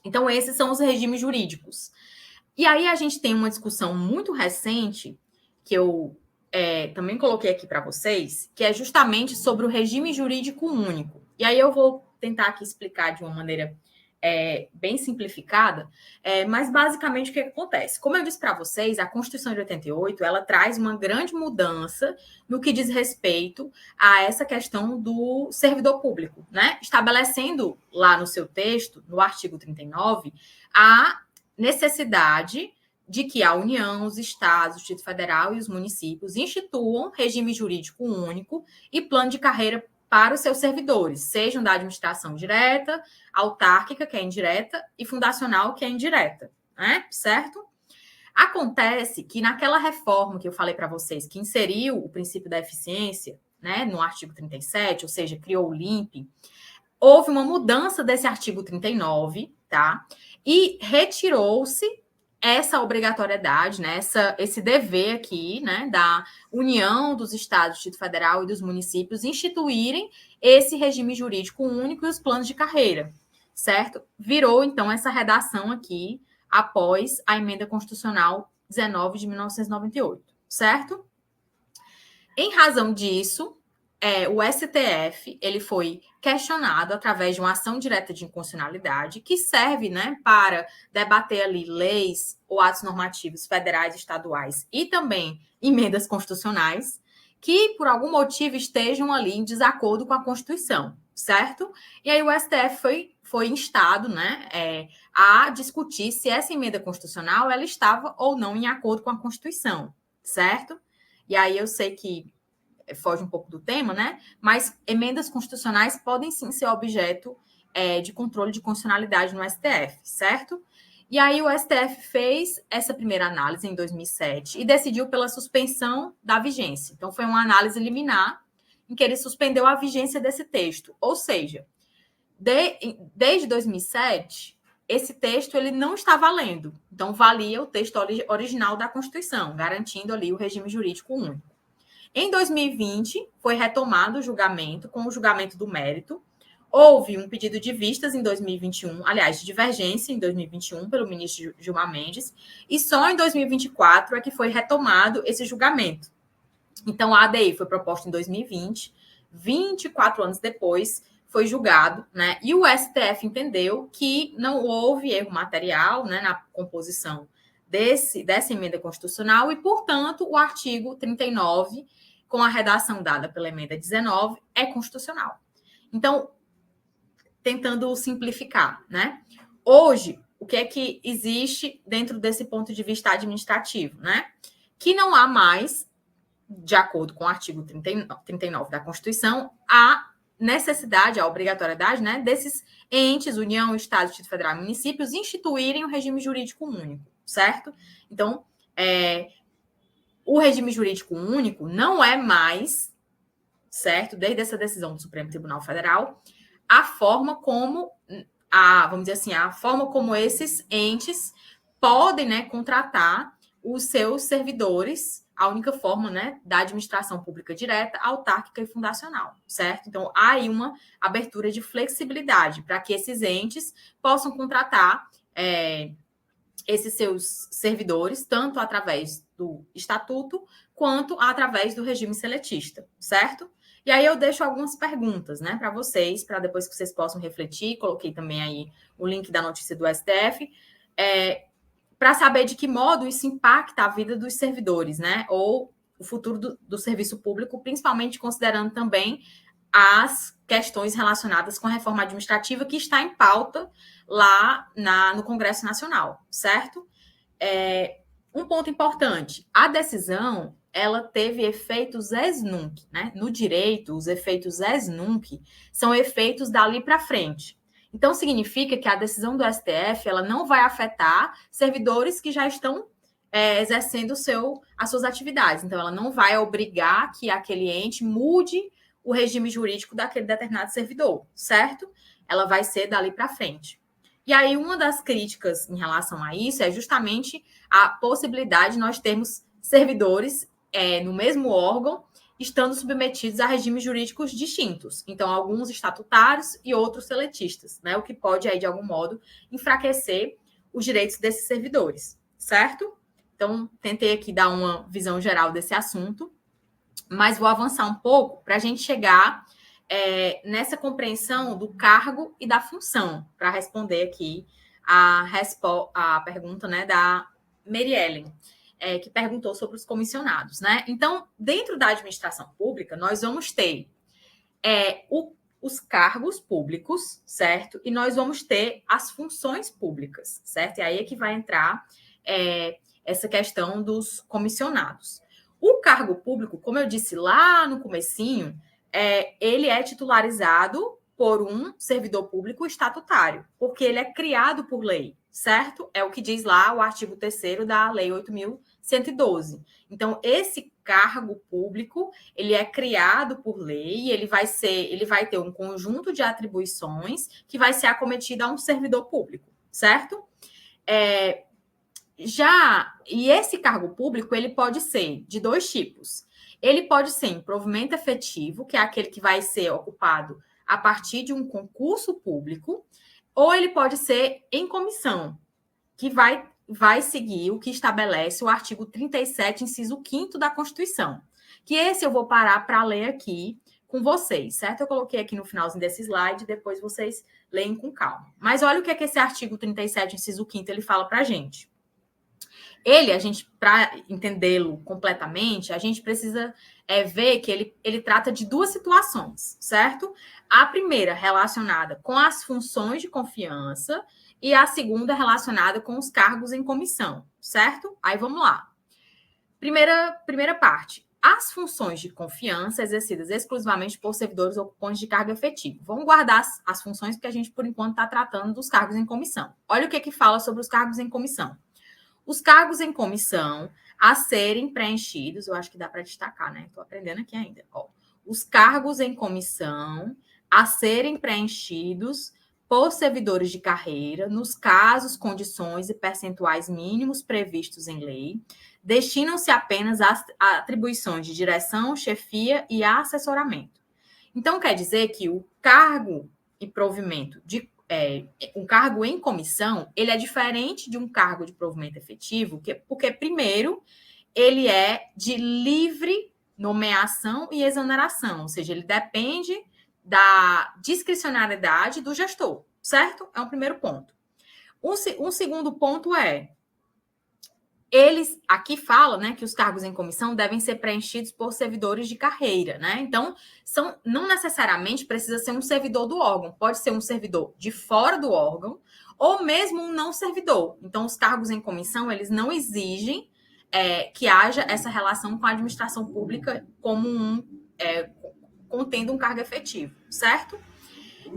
Speaker 1: Então, esses são os regimes jurídicos. E aí a gente tem uma discussão muito recente, que eu também coloquei aqui para vocês, que é justamente sobre o regime jurídico único. E aí eu vou tentar aqui explicar de uma maneira bem simplificada, mas basicamente o que acontece? Como eu disse para vocês, a Constituição de 88, ela traz uma grande mudança no que diz respeito a essa questão do servidor público, né? Estabelecendo lá no seu texto, no artigo 39, a necessidade de que a União, os estados, o Distrito Federal e os municípios instituam regime jurídico único e plano de carreira para os seus servidores, sejam da administração direta, autárquica, que é indireta, e fundacional, que é indireta, né? Certo? Acontece que naquela reforma que eu falei para vocês, que inseriu o princípio da eficiência, né, no artigo 37, ou seja, criou o LIMP, houve uma mudança desse artigo 39, tá? E retirou-se essa obrigatoriedade, né, esse dever aqui, né, da União, dos Estados, do Distrito Federal e dos municípios instituírem esse regime jurídico único e os planos de carreira, certo? Virou, então, essa redação aqui após a Emenda Constitucional 19 de 1998, certo? Em razão disso, o STF ele foi questionado através de uma ação direta de inconstitucionalidade que serve, né, para debater ali leis ou atos normativos federais, estaduais e também emendas constitucionais que, por algum motivo, estejam ali em desacordo com a Constituição, certo? E aí o STF foi instado, né, a discutir se essa emenda constitucional ela estava ou não em acordo com a Constituição, certo? E aí eu sei que foge um pouco do tema, né? Mas emendas constitucionais podem sim ser objeto de controle de constitucionalidade no STF, certo? E aí o STF fez essa primeira análise em 2007 e decidiu pela suspensão da vigência. Então, foi uma análise liminar em que ele suspendeu a vigência desse texto. Ou seja, desde 2007, esse texto ele não está valendo. Então, valia o texto original da Constituição, garantindo ali o regime jurídico único. Em 2020, foi retomado o julgamento, com o julgamento do mérito, houve um pedido de vistas em 2021, aliás, de divergência em 2021 pelo ministro Gilmar Mendes, e só em 2024 é que foi retomado esse julgamento. Então, a ADI foi proposta em 2020, 24 anos depois foi julgado, né? E o STF entendeu que não houve erro material, né, na composição dessa emenda constitucional e, portanto, o artigo 39, com a redação dada pela emenda 19, é constitucional. Então, tentando simplificar, né? Hoje, o que é que existe dentro desse ponto de vista administrativo, né? Que não há mais, de acordo com o artigo 39 da Constituição, a necessidade, a obrigatoriedade, né, desses entes, União, Estado, Distrito Federal e municípios, instituírem o regime jurídico único, certo? Então, o regime jurídico único não é mais, certo, desde essa decisão do Supremo Tribunal Federal, a forma como, vamos dizer assim, a forma como esses entes podem, né, contratar os seus servidores, a única forma, né, da administração pública direta, autárquica e fundacional, certo? Então, há aí uma abertura de flexibilidade para que esses entes possam contratar esses seus servidores, tanto através do estatuto, quanto através do regime seletista, certo? E aí eu deixo algumas perguntas, né, para vocês, para depois que vocês possam refletir. Coloquei também aí o link da notícia do STF, para saber de que modo isso impacta a vida dos servidores, né, ou o futuro do serviço público, principalmente considerando também as questões relacionadas com a reforma administrativa que está em pauta lá no Congresso Nacional, certo? Um ponto importante, a decisão, ela teve efeitos ex nunc, né? No direito, os efeitos ex nunc são efeitos dali para frente. Então, significa que a decisão do STF, ela não vai afetar servidores que já estão exercendo as suas atividades. Então, ela não vai obrigar que aquele ente mude o regime jurídico daquele determinado servidor, certo? Ela vai ser dali para frente. E aí, uma das críticas em relação a isso é justamente a possibilidade de nós termos servidores no mesmo órgão, estando submetidos a regimes jurídicos distintos. Então, alguns estatutários e outros seletistas, né? O que pode, aí, de algum modo, enfraquecer os direitos desses servidores, certo? Então, tentei aqui dar uma visão geral desse assunto, mas vou avançar um pouco para a gente chegar nessa compreensão do cargo e da função, para responder aqui a pergunta, né, da Mary Ellen, que perguntou sobre os comissionados, né? Então, dentro da administração pública, nós vamos ter os cargos públicos, certo? E nós vamos ter as funções públicas, certo? E aí é que vai entrar essa questão dos comissionados. O cargo público, como eu disse lá no comecinho, ele é titularizado por um servidor público estatutário, porque ele é criado por lei, certo? É o que diz lá o artigo 3º da Lei 8.112. Então, esse cargo público, ele é criado por lei e ele vai ter um conjunto de atribuições que vai ser acometido a um servidor público, certo? E esse cargo público, ele pode ser de dois tipos. Ele pode ser em provimento efetivo, que é aquele que vai ser ocupado a partir de um concurso público, ou ele pode ser em comissão, que vai seguir o que estabelece o artigo 37, inciso 5º da Constituição. Que esse eu vou parar para ler aqui com vocês, certo? Eu coloquei aqui no finalzinho desse slide, depois vocês leem com calma. Mas olha o que esse artigo 37, inciso 5º, ele fala para a gente. Para entendê-lo completamente, a gente precisa ver que ele trata de duas situações, certo? A primeira relacionada com as funções de confiança e a segunda relacionada com os cargos em comissão, certo? Aí vamos lá. Primeira parte. As funções de confiança exercidas exclusivamente por servidores ocupantes de cargo efetivo. Vamos guardar as funções, porque a gente, por enquanto, está tratando dos cargos em comissão. Olha o que fala sobre os cargos em comissão. Os cargos em comissão a serem preenchidos, eu acho que dá para destacar, né? Estou aprendendo aqui ainda. Os cargos em comissão a serem preenchidos por servidores de carreira, nos casos, condições e percentuais mínimos previstos em lei, destinam-se apenas às atribuições de direção, chefia e assessoramento. Então, quer dizer que o cargo e provimento de um cargo em comissão, ele é diferente de um cargo de provimento efetivo, porque, primeiro, ele é de livre nomeação e exoneração, ou seja, ele depende da discricionariedade do gestor, certo? É um primeiro ponto. Um segundo ponto eles aqui falam, né, que os cargos em comissão devem ser preenchidos por servidores de carreira, né? Então, não necessariamente precisa ser um servidor do órgão, pode ser um servidor de fora do órgão ou mesmo um não servidor. Então, os cargos em comissão, eles não exigem que haja essa relação com a administração pública como contendo um cargo efetivo, certo?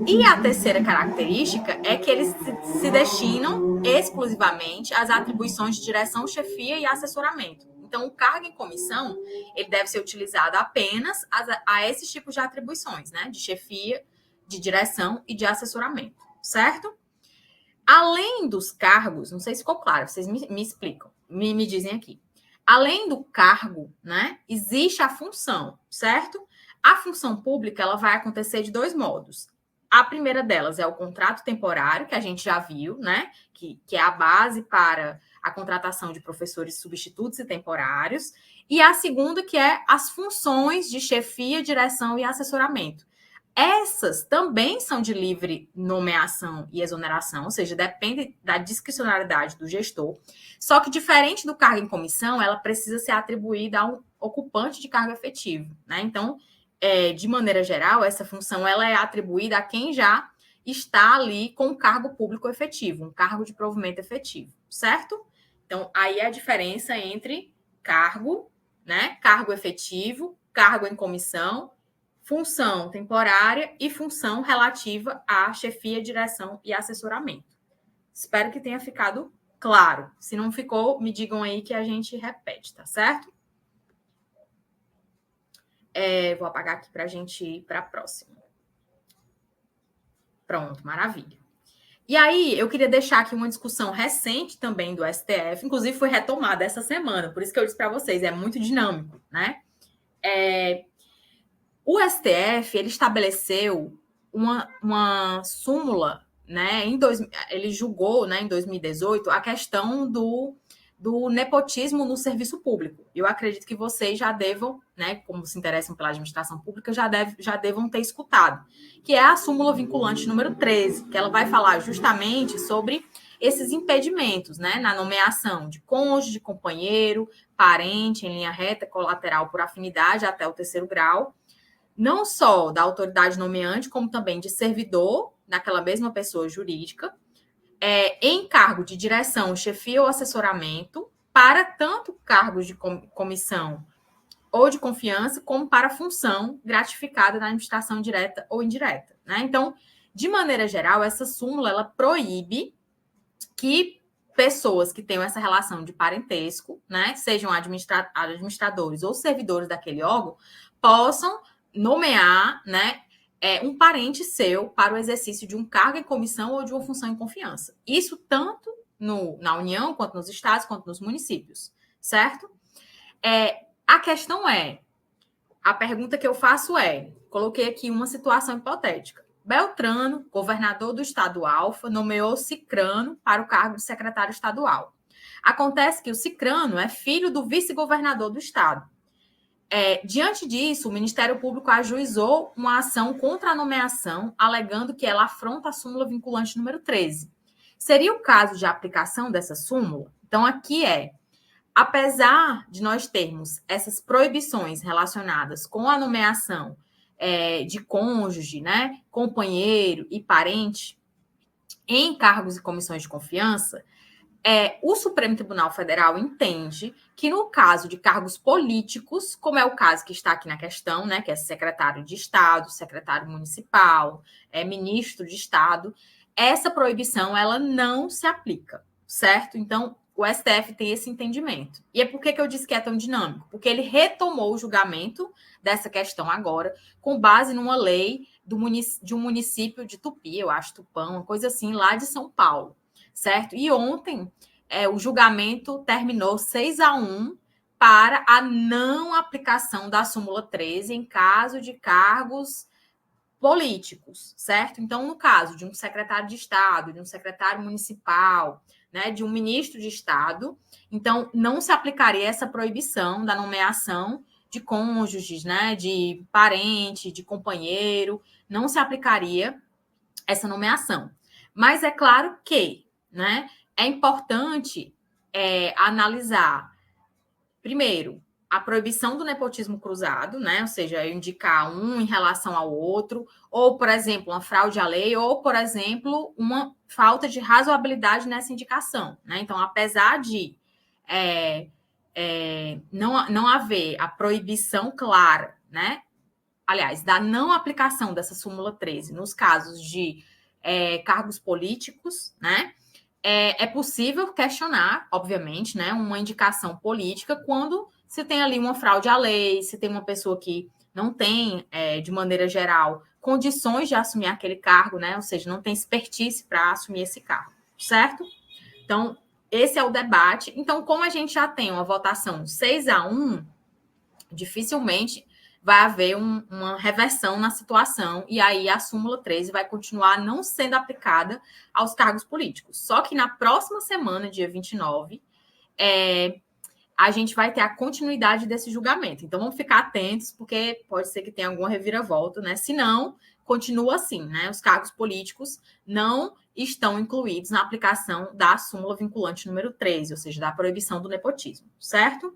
Speaker 1: E a terceira característica é que eles se destinam exclusivamente às atribuições de direção, chefia e assessoramento. Então, o cargo em comissão, ele deve ser utilizado apenas a esses tipos de atribuições, né? De chefia, de direção e de assessoramento, certo? Além dos cargos, não sei se ficou claro, vocês me explicam, me dizem aqui. Além do cargo, né, existe a função, certo? A função pública, ela vai acontecer de dois modos. A primeira delas é o contrato temporário, que a gente já viu, né? Que é a base para a contratação de professores substitutos e temporários. E a segunda, que é as funções de chefia, direção e assessoramento. Essas também são de livre nomeação e exoneração, ou seja, depende da discricionariedade do gestor. Só que, diferente do cargo em comissão, ela precisa ser atribuída a um ocupante de cargo efetivo, né? Então, de maneira geral, essa função ela é atribuída a quem já está ali com um cargo público efetivo, um cargo de provimento efetivo, certo? Então, aí é a diferença entre cargo, né, cargo efetivo, cargo em comissão, função temporária e função relativa à chefia, direção e assessoramento. Espero que tenha ficado claro. Se não ficou, me digam aí que a gente repete, tá certo? Vou apagar aqui para a gente ir para a próxima. Pronto, maravilha. E aí, eu queria deixar aqui uma discussão recente também do STF, inclusive foi retomada essa semana, por isso que eu disse para vocês, é muito dinâmico, né? O STF, ele estabeleceu uma súmula, né? Ele julgou, né, em 2018, a questão do nepotismo no serviço público. Eu acredito que vocês já devam, né, como se interessam pela administração pública, já devam ter escutado, que é a súmula vinculante número 13, que ela vai falar justamente sobre esses impedimentos, né, na nomeação de cônjuge, companheiro, parente, em linha reta, colateral por afinidade até o 3º grau, não só da autoridade nomeante, como também de servidor daquela mesma pessoa jurídica, em cargo de direção, chefia ou assessoramento, para tanto cargos de comissão ou de confiança, como para função gratificada na administração direta ou indireta, né? Então, de maneira geral, essa súmula, ela proíbe que pessoas que tenham essa relação de parentesco, né, sejam administradores ou servidores daquele órgão, possam nomear, né, um parente seu para o exercício de um cargo em comissão ou de uma função em confiança. Isso tanto na União, quanto nos estados, quanto nos municípios, certo? A questão a pergunta que eu faço coloquei aqui uma situação hipotética. Beltrano, governador do estado Alfa, nomeou Cicrano para o cargo de secretário estadual. Acontece que o Cicrano é filho do vice-governador do estado. Diante disso, o Ministério Público ajuizou uma ação contra a nomeação, alegando que ela afronta a súmula vinculante número 13. Seria o caso de aplicação dessa súmula? Então, aqui apesar de nós termos essas proibições relacionadas com a nomeação de cônjuge, né, companheiro e parente em cargos e comissões de confiança, o Supremo Tribunal Federal entende que no caso de cargos políticos, como é o caso que está aqui na questão, né, que é secretário de Estado, secretário municipal, ministro de Estado, essa proibição ela não se aplica, certo? Então, o STF tem esse entendimento. E por que eu disse que é tão dinâmico? Porque ele retomou o julgamento dessa questão agora, com base numa lei de um município de Tupi, eu acho, Tupã, uma coisa assim, lá de São Paulo, certo? E ontem, o julgamento terminou 6-1 para a não aplicação da súmula 13 em caso de cargos políticos, certo? Então, no caso de um secretário de Estado, de um secretário municipal, né, de um ministro de Estado, então não se aplicaria essa proibição da nomeação de cônjuges, né, de parente, de companheiro, não se aplicaria essa nomeação. Mas é claro que, né, é importante analisar, primeiro, a proibição do nepotismo cruzado, né? Ou seja, indicar um em relação ao outro, ou, por exemplo, uma fraude à lei, ou, por exemplo, uma falta de razoabilidade nessa indicação, né? Então, apesar de não haver a proibição clara, né? Aliás, da não aplicação dessa súmula 13 nos casos de cargos políticos, né? É possível questionar, obviamente, né, uma indicação política quando se tem ali uma fraude à lei, se tem uma pessoa que não tem, de maneira geral, condições de assumir aquele cargo, né? Ou seja, não tem expertise para assumir esse cargo, certo? Então, esse é o debate. Então, como a gente já tem uma votação 6-1, dificilmente vai haver uma reversão na situação, e aí a súmula 13 vai continuar não sendo aplicada aos cargos políticos. Só que na próxima semana, dia 29, a gente vai ter a continuidade desse julgamento. Então, vamos ficar atentos, porque pode ser que tenha alguma reviravolta, né? Se não, continua assim, né? Os cargos políticos não estão incluídos na aplicação da súmula vinculante número 13, ou seja, da proibição do nepotismo, certo?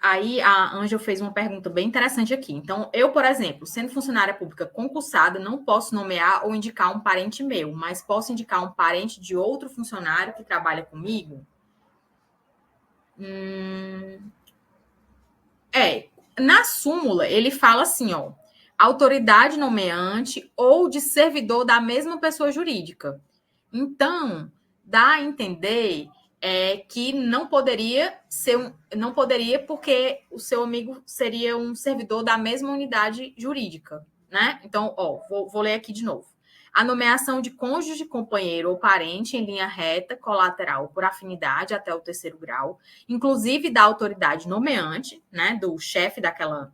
Speaker 1: Aí a Ângela fez uma pergunta bem interessante aqui. Então, eu, por exemplo, sendo funcionária pública concursada, não posso nomear ou indicar um parente meu, mas posso indicar um parente de outro funcionário que trabalha comigo? Na súmula, ele fala assim, ó, autoridade nomeante ou de servidor da mesma pessoa jurídica. Então, dá a entender que não poderia não poderia porque o seu amigo seria um servidor da mesma unidade jurídica, né? Então, ó, vou ler aqui de novo. A nomeação de cônjuge, companheiro ou parente em linha reta, colateral por afinidade até o 3º grau, inclusive da autoridade nomeante, né, do chefe daquela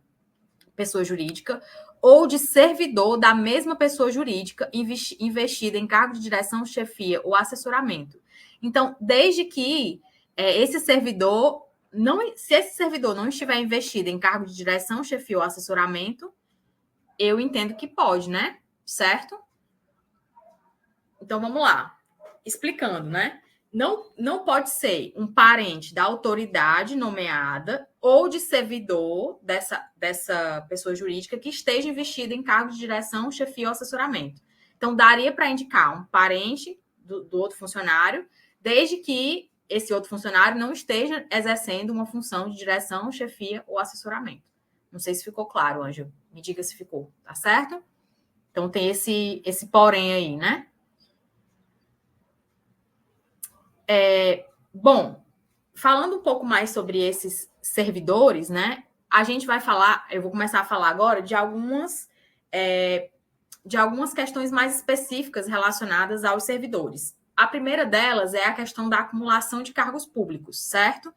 Speaker 1: pessoa jurídica, ou de servidor da mesma pessoa jurídica investida em cargo de direção, chefia ou assessoramento. Então, desde que esse servidor se esse servidor não estiver investido em cargo de direção, chefia ou assessoramento, eu entendo que pode, né? Certo? Então, vamos lá. Explicando, né? Não pode ser um parente da autoridade nomeada ou de servidor dessa pessoa jurídica que esteja investida em cargo de direção, chefia ou assessoramento. Então, daria para indicar um parente do outro funcionário, desde que esse outro funcionário não esteja exercendo uma função de direção, chefia ou assessoramento. Não sei se ficou claro, Ângela. Me diga se ficou, tá certo? Então, tem esse porém aí, né? Bom, falando um pouco mais sobre esses servidores, né? A gente vai falar, eu vou começar a falar agora de algumas questões mais específicas relacionadas aos servidores. A primeira delas é a questão da acumulação de cargos públicos, certo?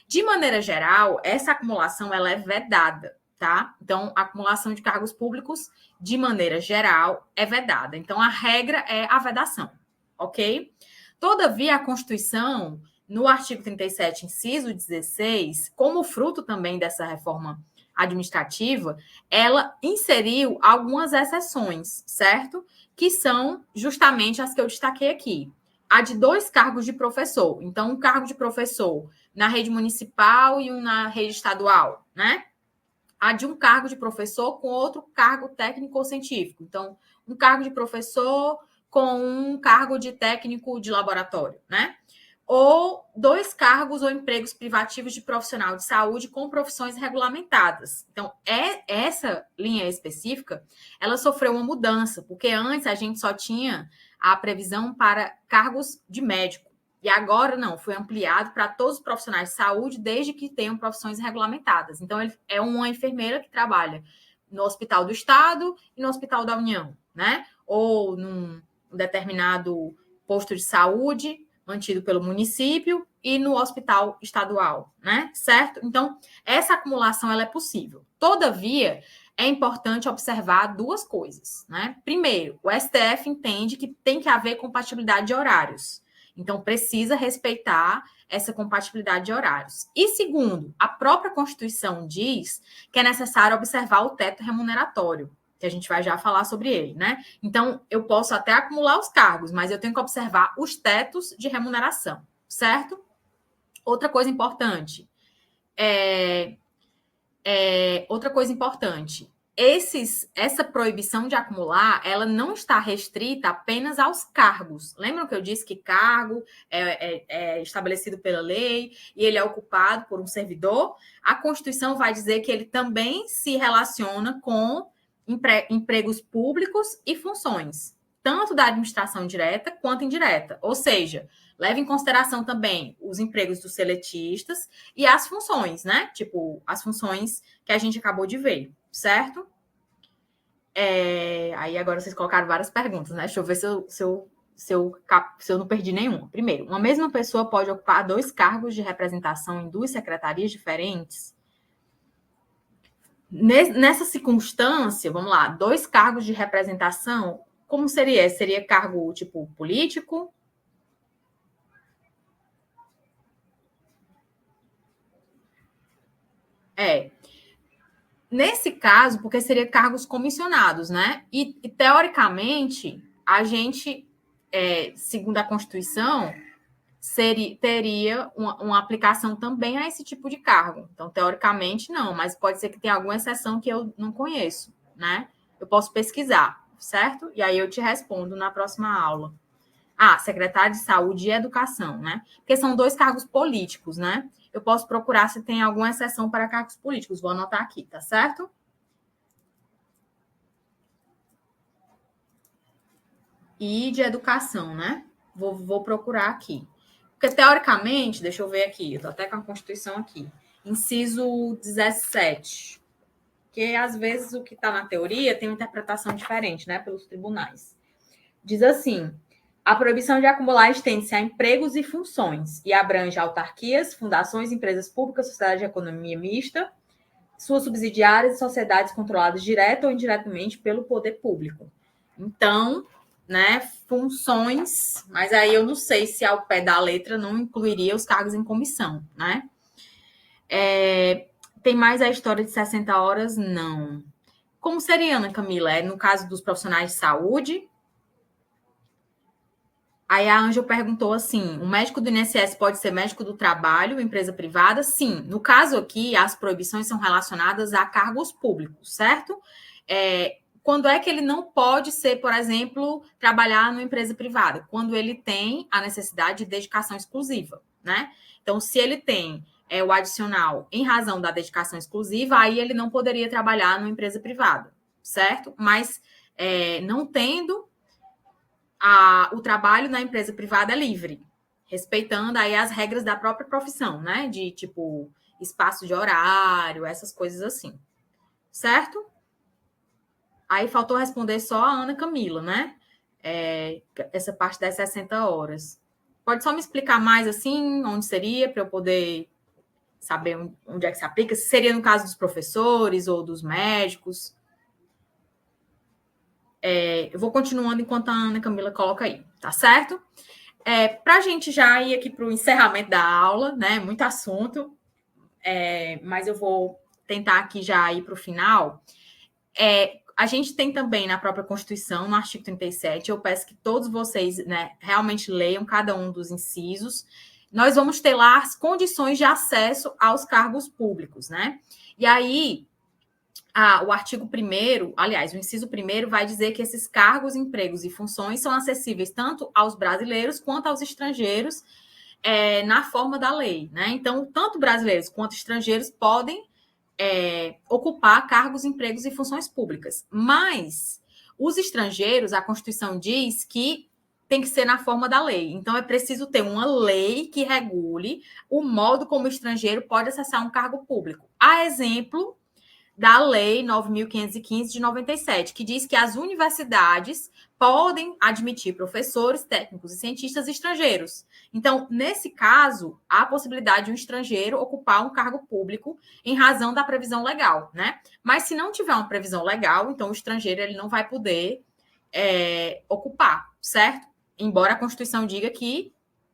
Speaker 1: De maneira geral, essa acumulação ela é vedada, tá? Então, a acumulação de cargos públicos, de maneira geral, é vedada. Então, a regra é a vedação, ok? Todavia, a Constituição, no artigo 37, inciso 16, como fruto também dessa reforma administrativa, ela inseriu algumas exceções, certo? Que são justamente as que eu destaquei aqui. A de 2 cargos de professor. Então, um cargo de professor na rede municipal e um na rede estadual, né? A de um cargo de professor com outro cargo técnico ou científico. Então, um cargo de professor com um cargo de técnico de laboratório, né? Ou 2 cargos ou empregos privativos de profissional de saúde com profissões regulamentadas. Então, essa linha específica, ela sofreu uma mudança, porque antes a gente só tinha a previsão para cargos de médico. E agora, não, foi ampliado para todos os profissionais de saúde, desde que tenham profissões regulamentadas. Então, ele é uma enfermeira que trabalha no Hospital do Estado e no Hospital da União, né? Ou num determinado posto de saúde, mantido pelo município e no hospital estadual, né? Certo? Então, essa acumulação ela é possível. Todavia, é importante observar duas coisas, né? Primeiro, o STF entende que tem que haver compatibilidade de horários. Então, precisa respeitar essa compatibilidade de horários. E segundo, a própria Constituição diz que é necessário observar o teto remuneratório, que a gente vai já falar sobre ele, né? Então, eu posso até acumular os cargos, mas eu tenho que observar os tetos de remuneração, certo? Outra coisa importante, essa proibição de acumular, ela não está restrita apenas aos cargos. Lembram que eu disse que cargo é estabelecido pela lei e ele é ocupado por um servidor? A Constituição vai dizer que ele também se relaciona com empregos públicos e funções, tanto da administração direta quanto indireta. Ou seja, leva em consideração também os empregos dos seletistas e as funções, né? Tipo, as funções que a gente acabou de ver, certo? Aí agora vocês colocaram várias perguntas, né? Deixa eu ver se eu não perdi nenhuma. Primeiro, uma mesma pessoa pode ocupar 2 cargos de representação em 2 secretarias diferentes? Nessa circunstância, vamos lá, 2 cargos de representação, como seria? Seria cargo, tipo, político? Nesse caso, porque seria cargos comissionados, né? E teoricamente, a gente, segundo a Constituição, teria uma aplicação também a esse tipo de cargo. Então, teoricamente, não, mas pode ser que tenha alguma exceção que eu não conheço, né? Eu posso pesquisar, certo? E aí eu te respondo na próxima aula. Secretário de Saúde e Educação, né? Porque são 2 cargos políticos, né? Eu posso procurar se tem alguma exceção para cargos políticos. Vou anotar aqui, tá certo? E de educação, né? Vou procurar aqui. Porque, teoricamente, deixa eu ver aqui, eu tô até com a Constituição aqui. Inciso 17. Porque, às vezes, o que está na teoria tem uma interpretação diferente, né? Pelos tribunais. Diz assim: a proibição de acumular estende-se a empregos e funções e abrange autarquias, fundações, empresas públicas, sociedade de economia mista, suas subsidiárias e sociedades controladas direta ou indiretamente pelo poder público. Então, né, funções, mas aí eu não sei se ao pé da letra não incluiria os cargos em comissão, né? Tem mais a história de 60 horas? Não. Como seria, Ana Camila? No caso dos profissionais de saúde? Aí a Ângela perguntou assim: o médico do INSS pode ser médico do trabalho, empresa privada? Sim. No caso aqui, as proibições são relacionadas a cargos públicos, certo? Quando é que ele não pode ser, por exemplo, trabalhar numa empresa privada? Quando ele tem a necessidade de dedicação exclusiva, né? Então, se ele tem o adicional em razão da dedicação exclusiva, aí ele não poderia trabalhar numa empresa privada, certo? Mas não tendo, o trabalho na empresa privada é livre, respeitando aí as regras da própria profissão, né? De, tipo, espaço de horário, essas coisas assim, certo? Aí faltou responder só a Ana Camila, né? Essa parte das 60 horas. Pode só me explicar mais, assim, onde seria, para eu poder saber onde é que se aplica? Se seria no caso dos professores ou dos médicos? Eu vou continuando enquanto a Ana Camila coloca aí, tá certo? Para a gente já ir aqui para o encerramento da aula, né? Muito assunto, mas eu vou tentar aqui já ir para o final. A gente tem também na própria Constituição, no artigo 37, eu peço que todos vocês, né, realmente leiam cada um dos incisos. Nós vamos ter lá as condições de acesso aos cargos públicos, né? E aí, o artigo 1º, aliás, o inciso 1º vai dizer que esses cargos, empregos e funções são acessíveis tanto aos brasileiros quanto aos estrangeiros na forma da lei, né? Então, tanto brasileiros quanto estrangeiros podem ocupar cargos, empregos e funções públicas. Mas os estrangeiros, a Constituição diz que tem que ser na forma da lei. Então, é preciso ter uma lei que regule o modo como o estrangeiro pode acessar um cargo público. A exemplo da Lei 9.515 de 97, que diz que as universidades podem admitir professores, técnicos e cientistas estrangeiros. Então, nesse caso, há a possibilidade de um estrangeiro ocupar um cargo público em razão da previsão legal, né? Mas se não tiver uma previsão legal, então o estrangeiro ele não vai poder ocupar, certo? Embora a Constituição diga que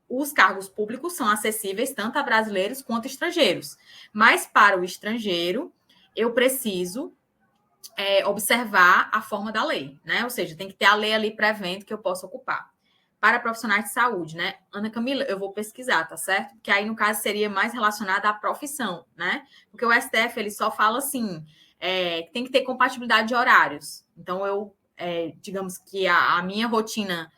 Speaker 1: os cargos públicos são acessíveis tanto a brasileiros quanto estrangeiros. Mas para o estrangeiro, eu preciso observar a forma da lei, né? Ou seja, tem que ter a lei ali prevendo que eu possa ocupar. Para profissionais de saúde, né? Ana Camila, eu vou pesquisar, tá certo? Porque aí, no caso, seria mais relacionado à profissão, né? Porque o STF, ele só fala assim, tem que ter compatibilidade de horários. Então, digamos que a minha rotina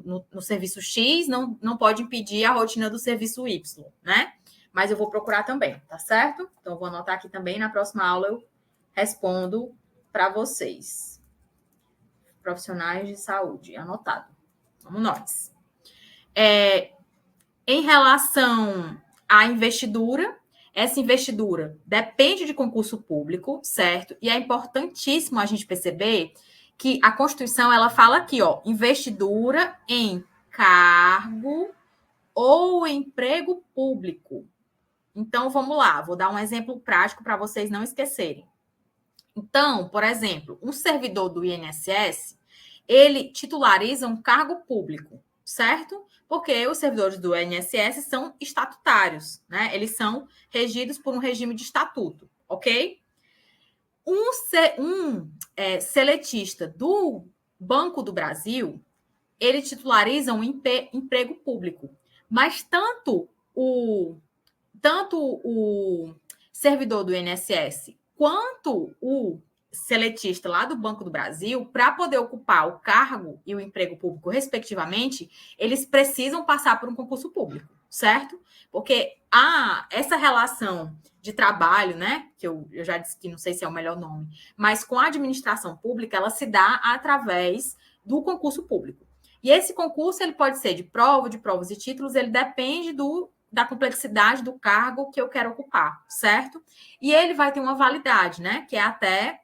Speaker 1: no serviço X não pode impedir a rotina do serviço Y, né? Mas eu vou procurar também, tá certo? Então, eu vou anotar aqui também. Na próxima aula, eu respondo para vocês. Profissionais de saúde, anotado. Vamos nós. Em relação à investidura, essa investidura depende de concurso público, certo? E é importantíssimo a gente perceber que a Constituição, ela fala aqui, ó, investidura em cargo ou emprego público. Então, vamos lá, vou dar um exemplo prático para vocês não esquecerem. Então, por exemplo, um servidor do INSS, ele titulariza um cargo público, certo? Porque os servidores do INSS são estatutários, né? Eles são regidos por um regime de estatuto, ok? Um seletista do Banco do Brasil, ele titulariza um emprego público. Mas tanto o servidor do INSS quanto o seletista lá do Banco do Brasil, para poder ocupar o cargo e o emprego público, respectivamente, eles precisam passar por um concurso público, certo? Porque essa relação de trabalho, né, que eu já disse que não sei se é o melhor nome, mas com a administração pública, ela se dá através do concurso público. E esse concurso, ele pode ser de provas e títulos, ele depende da complexidade do cargo que eu quero ocupar, certo? E ele vai ter uma validade, né, que é até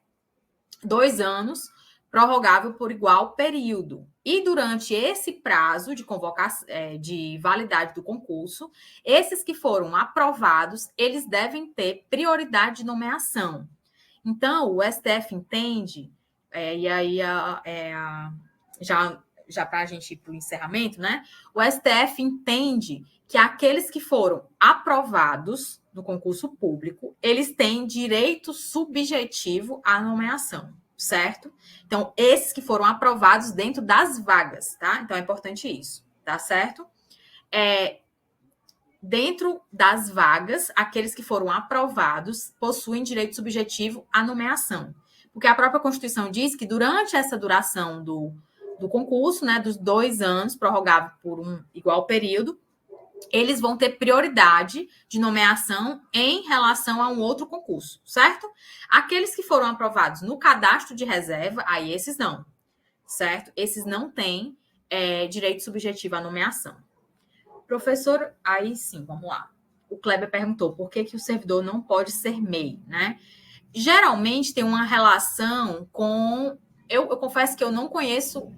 Speaker 1: 2 anos, prorrogável por igual período. E durante esse prazo de validade do concurso, esses que foram aprovados, eles devem ter prioridade de nomeação. Então, o STF entende, e aí já para a gente ir para o encerramento, né? O STF entende que aqueles que foram aprovados no concurso público, eles têm direito subjetivo à nomeação, certo? Então, esses que foram aprovados dentro das vagas, tá? Então, é importante isso, tá certo? Dentro das vagas, aqueles que foram aprovados possuem direito subjetivo à nomeação. Porque a própria Constituição diz que durante essa duração do concurso, né, dos 2 anos, prorrogável por um igual período, eles vão ter prioridade de nomeação em relação a um outro concurso, certo? Aqueles que foram aprovados no cadastro de reserva, aí esses não, certo? Esses não têm direito subjetivo à nomeação. Professor, aí sim, vamos lá. O Kleber perguntou por que o servidor não pode ser MEI, né? Geralmente tem uma relação com... Eu confesso que eu não conheço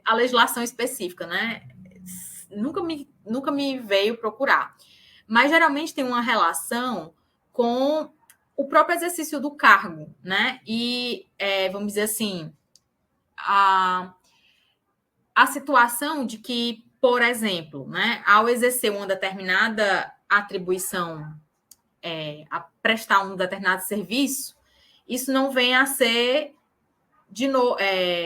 Speaker 1: a legislação específica, né? Nunca me veio procurar. Mas geralmente tem uma relação com o próprio exercício do cargo, né? E, vamos dizer assim, a situação de que, por exemplo, né, ao exercer uma determinada atribuição, a prestar um determinado serviço, isso não vem a ser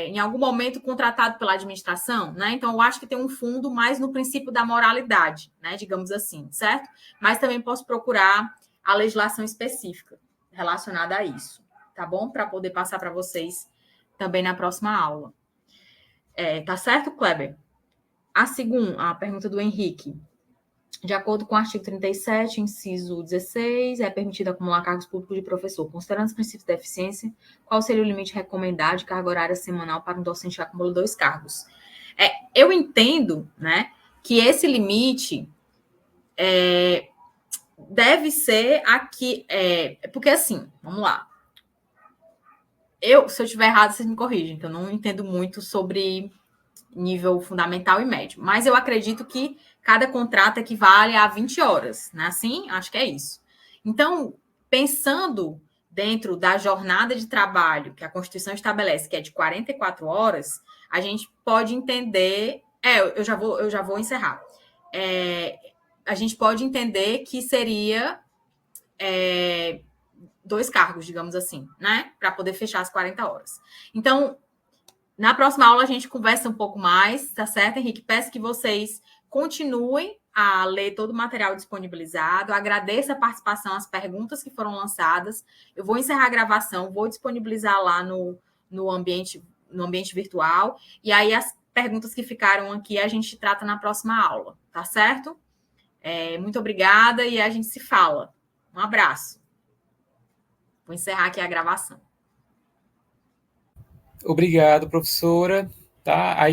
Speaker 1: em algum momento contratado pela administração, né? Então, eu acho que tem um fundo mais no princípio da moralidade, né? Digamos assim, certo? Mas também posso procurar a legislação específica relacionada a isso, tá bom? Para poder passar para vocês também na próxima aula. Tá certo, Kleber? A pergunta do Henrique. De acordo com o artigo 37, inciso 16, é permitido acumular cargos públicos de professor. Considerando os princípios da eficiência, qual seria o limite recomendado de carga horária semanal para um docente que acumula 2 cargos? Eu entendo, né, que esse limite deve ser aqui... porque, assim, vamos lá. se eu estiver errado, vocês me corrigem, que eu não entendo muito sobre nível fundamental e médio. Mas eu acredito que cada contrato equivale a 20 horas, né? Assim, acho que é isso. Então, pensando dentro da jornada de trabalho que a Constituição estabelece, que é de 44 horas, a gente pode entender. Eu já vou encerrar. A gente pode entender que seria 2 cargos, digamos assim, né? Para poder fechar as 40 horas. Então, na próxima aula a gente conversa um pouco mais, tá certo, Henrique? Peço que vocês continuem a ler todo o material disponibilizado. Agradeço a participação, as perguntas que foram lançadas. Eu vou encerrar a gravação, vou disponibilizar lá no ambiente virtual. E aí as perguntas que ficaram aqui a gente trata na próxima aula, tá certo? Muito obrigada e a gente se fala. Um abraço. Vou encerrar aqui a gravação.
Speaker 3: Obrigado, professora. Tá? Aí